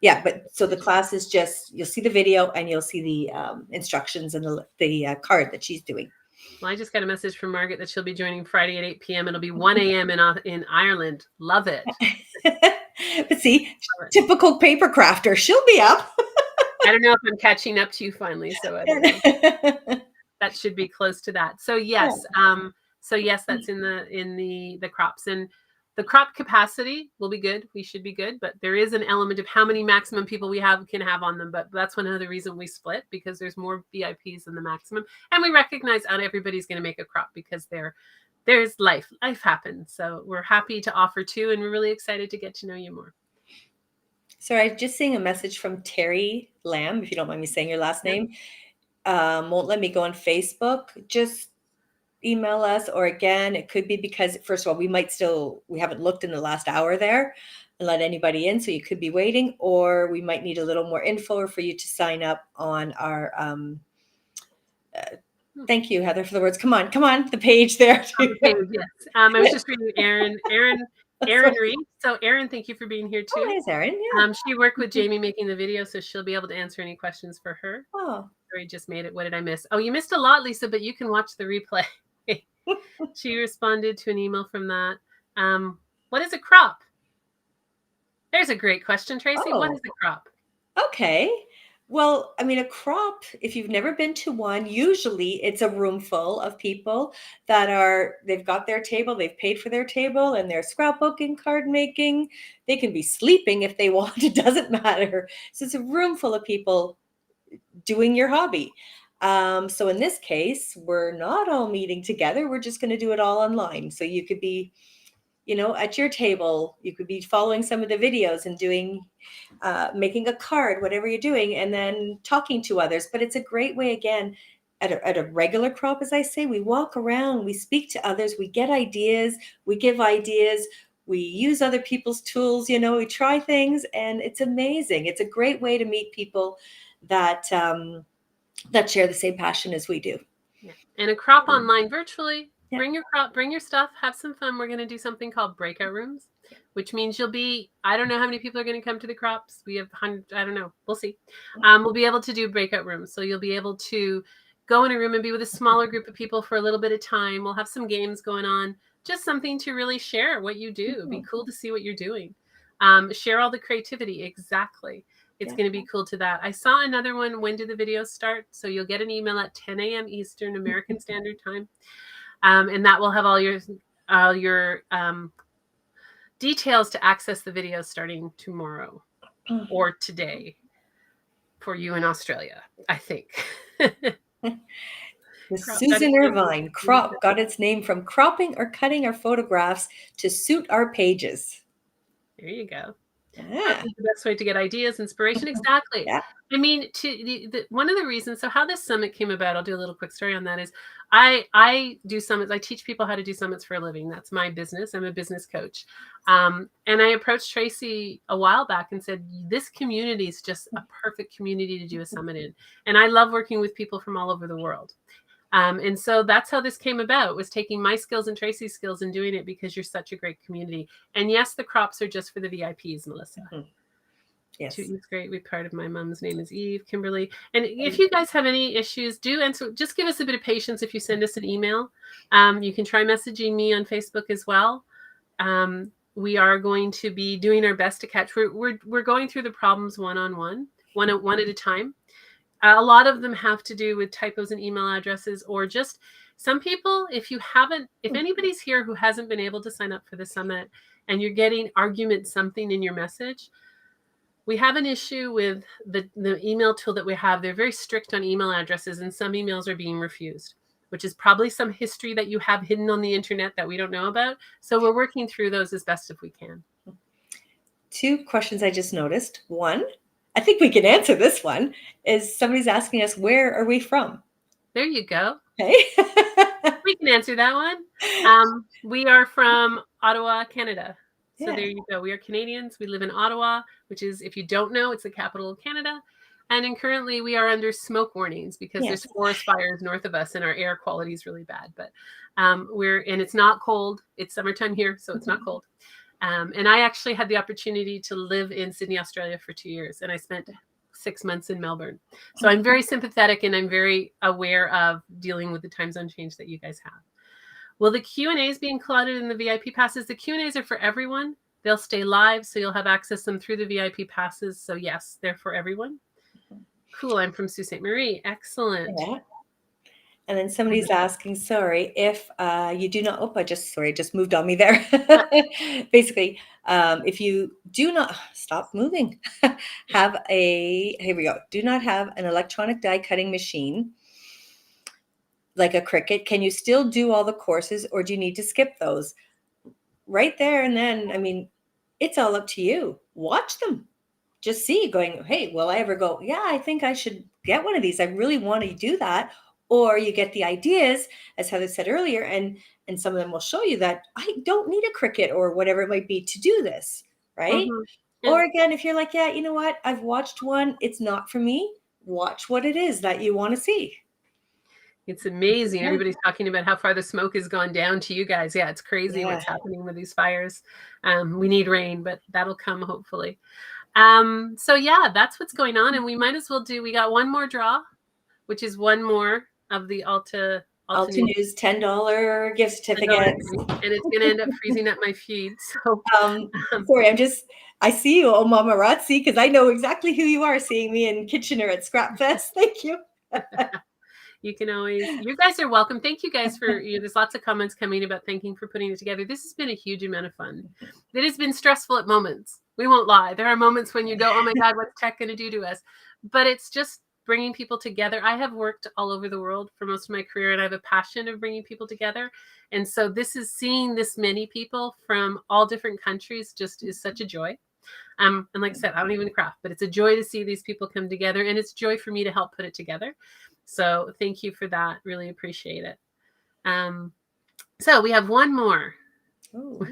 S2: Yeah, but so the class is just, you'll see the video and you'll see the instructions and the card that she's doing.
S1: Well, I just got a message from Margaret that she'll be joining Friday at 8 p.m. It'll be 1 a.m. in Ireland. Love it.
S2: But see,
S1: Love it.
S2: typical paper crafter, she'll be up.
S1: I don't know if I'm catching up to you finally, so I don't know. That should be close to that. So yes, that's in the crops, and the crop capacity will be good. We should be good, but there is an element of how many maximum people we can have on them. But that's one other reason we split, because there's more VIPs than the maximum, and we recognize not everybody's going to make a crop, because there's life happens. So we're happy to offer two, and we're really excited to get to know you more.
S2: Sorry, just seeing a message from Terry Lamb, if you don't mind me saying your last
S1: Yeah.
S2: name. Won't let me go on Facebook. Just email us, or again, it could be because, first of all, we haven't looked in the last hour there and let anybody in, so you could be waiting, or we might need a little more info for you to sign up on our Thank you, Heather, for the words. Come on, the page there.
S1: On the page, yes. I was just reading Erin Reed. So Erin, thank you for being here
S2: Oh,
S1: too.
S2: there's Erin. Yeah.
S1: She worked with Jamie making the video, so she'll be able to answer any questions for her.
S2: Oh.
S1: Sorry, just made it. What did I miss? Oh, you missed a lot, Lisa, but you can watch the replay. She responded to an email from that. What is a crop? There's a great question, Tracy. What is a crop?
S2: Okay. Well, I mean, a crop, if you've never been to one, usually it's a room full of people they've got their table, they've paid for their table, and they're scrapbooking, card making. They can be sleeping if they want, it doesn't matter. So it's a room full of people doing your hobby. So in this case, we're not all meeting together. We're just going to do it all online. So you could be, at your table, you could be following some of the videos and doing making a card, whatever you're doing, and then talking to others. But it's a great way, again, at a regular crop, as I say, we walk around, we speak to others, we get ideas, we give ideas, we use other people's tools, we try things, and it's amazing. It's a great way to meet people that share the same passion as we do.
S1: Yeah. And a crop online virtually. Yeah. Bring your crop, bring your stuff, have some fun. We're going to do something called breakout rooms, which means you'll be, I don't know how many people are going to come to the crops. We have hundreds, I don't know. We'll see. We'll be able to do breakout rooms. So you'll be able to go in a room and be with a smaller group of people for a little bit of time. We'll have some games going on, just something to really share what you do. It'd be cool to see what you're doing. Share all the creativity. Exactly. It's going to be cool to that. I saw another one. When do the videos start? So you'll get an email at 10 a.m. Eastern American Standard Time. And that will have all your details to access the videos starting tomorrow or today for you in Australia, I think.
S2: Susan Irvine, crop got its name from cropping or cutting our photographs to suit our pages.
S1: There you go.
S2: Yeah.
S1: The best way to get ideas, inspiration. Exactly.
S2: Yeah.
S1: I mean, one of the reasons, so how this summit came about, I'll do a little quick story on that, is I do summits. I teach people how to do summits for a living. That's my business. I'm a business coach. And I approached Tracy a while back and said, this community is just a perfect community to do a summit in. And I love working with people from all over the world. And so that's how this came about, was taking my skills and Tracy's skills and doing it because you're such a great community. And yes, the crops are just for the VIPs, Melissa. Yes. It's great. We're part of my mom's name is Eve, Kimberly. And if you guys have any issues, do answer. Just give us a bit of patience if you send us an email. You can try messaging me on Facebook as well. We are going to be doing our best to catch. We're going through the problems one at a time. A lot of them have to do with typos in email addresses, or just some people, if anybody's here who hasn't been able to sign up for the summit and you're getting argument something in your message, we have an issue with the email tool that we have. They're very strict on email addresses, and some emails are being refused, which is probably some history that you have hidden on the internet that we don't know about. So we're working through those as best as we can.
S2: 2 questions I just noticed. One, I think we can answer this one, is somebody's asking us, where are we from?
S1: There you go.
S2: Hey.
S1: We can answer that one. We are from Ottawa, Canada. So there you go. We are Canadians. We live in Ottawa, which is, if you don't know, it's the capital of Canada. And currently we are under smoke warnings because there's forest fires north of us and our air quality is really bad. But and it's not cold. It's summertime here, so it's not cold. And I actually had the opportunity to live in Sydney, Australia for 2 years, and I spent 6 months in Melbourne. So I'm very sympathetic and I'm very aware of dealing with the time zone change that you guys have. Will the Q&As be included in the VIP passes? The Q&As are for everyone. They'll stay live, so you'll have access to them through the VIP passes. So yes, they're for everyone. Cool. I'm from Sault Ste. Marie. Excellent.
S2: Yeah. And then somebody's asking, sorry, if you do not, I just moved on me there. Basically, if you do not, stop moving, here we go, do not have an electronic die cutting machine, like a Cricut, can you still do all the courses, or do you need to skip those? Right there and then, I mean, it's all up to you. Watch them. Just see, going, hey, will I ever go, yeah, I think I should get one of these. I really want to do that. Or you get the ideas, as Heather said earlier, and some of them will show you that I don't need a Cricut or whatever it might be to do this, right? Mm-hmm. Yeah. Or again, if you're like, yeah, you know what, I've watched one, it's not for me, watch what it is that you want to see.
S1: It's amazing.
S2: Yeah.
S1: Everybody's talking about how far the smoke has gone down to you guys. Yeah, it's crazy
S2: Yeah.
S1: what's happening with these fires. We need rain, but that'll come hopefully. So yeah, that's what's going on. And we might as well we got one more draw, which is one more of the Altenew
S2: Altenew's $10 gift certificates.
S1: and it's going to end up freezing up my feed. So,
S2: sorry, I see you, oh Mama Razzi, because I know exactly who you are, seeing me in Kitchener at Scrap Fest. Thank you.
S1: You guys are welcome. Thank you guys for, there's lots of comments coming about thanking for putting it together. This has been a huge amount of fun. It has been stressful at moments. We won't lie. There are moments when you go, oh my God, what's tech going to do to us? But it's just bringing people together. I have worked all over the world for most of my career, and I have a passion of bringing people together. And so seeing this many people from all different countries just is such a joy. And like I said, I don't even craft, but it's a joy to see these people come together, and it's joy for me to help put it together. So thank you for that. Really appreciate it. So we have one more. Ooh.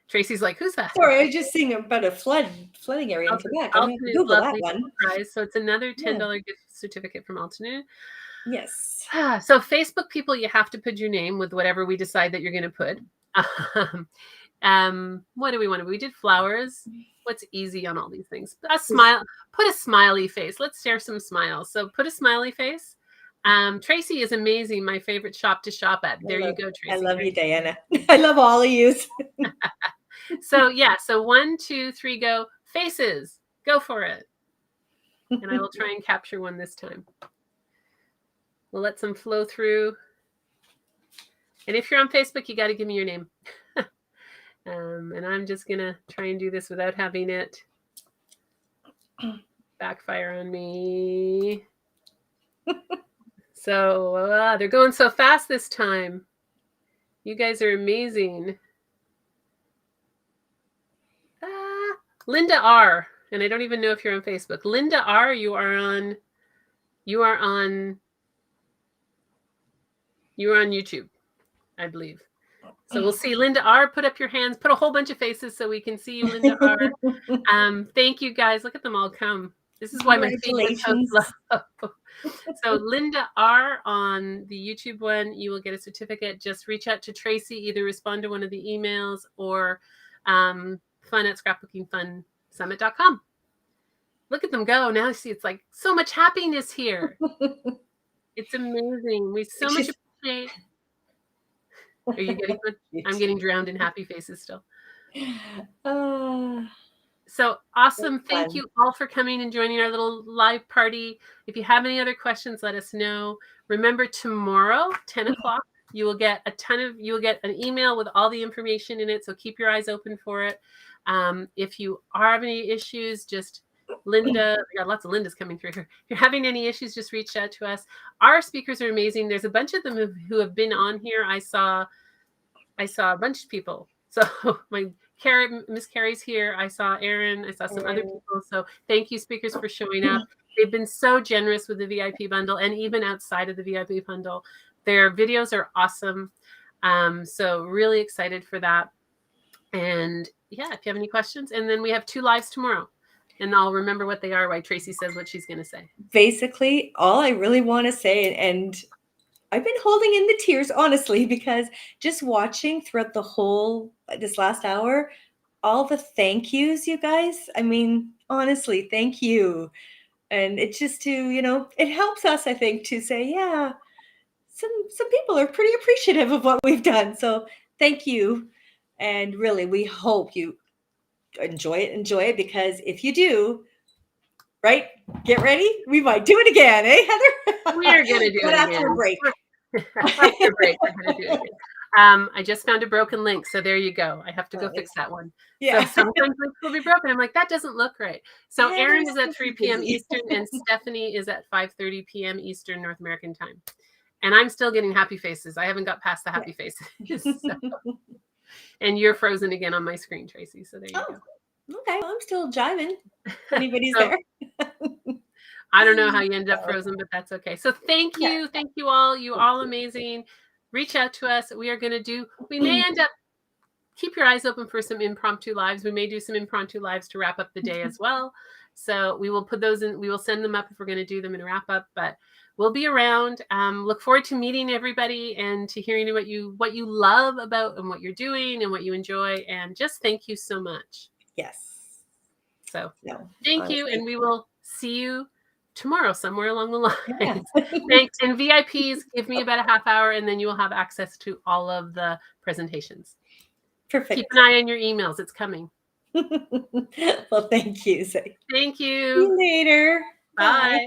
S1: Tracy's like, who's that?
S2: Sorry, I was just seeing about a flooding area in Quebec. I'm going to Google that one.
S1: Prize. So it's another $10 gift certificate from Altenew.
S2: Yes.
S1: So Facebook people, you have to put your name with whatever we decide that you're going to put. What do we want to? We did flowers. What's easy on all these things? A smile. Put a smiley face. Let's share some smiles. So put a smiley face. Tracy is amazing. My favorite shop to shop at. There you go, Tracy.
S2: I love you, Diana. I love all of you.
S1: So yeah. So 1, 2, 3, go. Faces. Go for it. And I will try and capture one this time. We'll let some flow through. And if you're on Facebook, you got to give me your name. And I'm just going to try and do this without having it backfire on me. So they're going so fast this time. You guys are amazing. Linda R. And I don't even know if you're on Facebook. Linda R, you are on YouTube, I believe. So we'll see. Linda R, put up your hands, put a whole bunch of faces so we can see you, Linda R. Thank you guys. Look at them all come. This is why my feet is so slow. So Linda R on the YouTube one, you will get a certificate. Just reach out to Tracy, either respond to one of the emails or fun@scrapbookingfunsummit.com. Look at them go. Now see, it's like so much happiness here. It's amazing. We so much appreciate. Are you getting good? I'm getting drowned in happy faces still. So awesome. Thank you all for coming and joining our little live party. If you have any other questions, let us know. Remember, tomorrow, 10 o'clock, you will get an email with all the information in it. So keep your eyes open for it. If you are having any issues, just Linda, we got lots of Lindas coming through here. If you're having any issues, just reach out to us. Our speakers are amazing. There's a bunch of them who have been on here. I saw a bunch of people. So Miss Carrie's here. I saw Aaron. I saw some other people. So thank you, speakers, for showing up. They've been so generous with the VIP bundle and even outside of the VIP bundle. Their videos are awesome. So really excited for that. And yeah, if you have any questions. And then we have 2 lives tomorrow. And I'll remember what they are while Tracy says what she's going to say.
S2: Basically, all I really want to say, and I've been holding in the tears, honestly, because just watching throughout this last hour, all the thank yous, you guys. I mean, honestly, thank you. And it's just it helps us, I think, to say, yeah, some people are pretty appreciative of what we've done. So thank you. And really, we hope you enjoy it, because if you do, right, get ready. We might do it again, Heather?
S1: We're going to do it again.
S2: After a break.
S1: After a break, we're going to do it again. I just found a broken link. So there you go. I have to go fix that one. Yeah. So sometimes links will be broken. I'm like, that doesn't look right. So yeah, Erin is at 3 p.m. Eastern and Stephanie is at 5:30 p.m. Eastern North American time. And I'm still getting happy faces. I haven't got past the happy faces. So. And you're frozen again on my screen, Tracy. So there you go.
S2: Okay. Well, I'm still jiving. Anybody's there.
S1: I don't know how you ended up frozen, but that's okay. So thank you. Thank you all. You all amazing. Reach out to us. We may end up, keep your eyes open for some impromptu lives. We may do some impromptu lives to wrap up the day as well. So we will put those in, we will send them up if we're going to do them in wrap up, but we'll be around. Look forward to meeting everybody and to hearing what you love about and what you're doing and what you enjoy. And just thank you so much.
S2: Yes.
S1: So
S2: No,
S1: thank you,
S2: honestly.
S1: and we will see you tomorrow somewhere along the line.
S2: Yeah.
S1: Thanks. And VIPs, give me about a half hour, and then you will have access to all of the presentations. Keep
S2: Perfect.
S1: an eye on your emails. It's coming.
S2: Well, thank you. See
S1: Thank you.
S2: you later. Bye.
S1: Bye.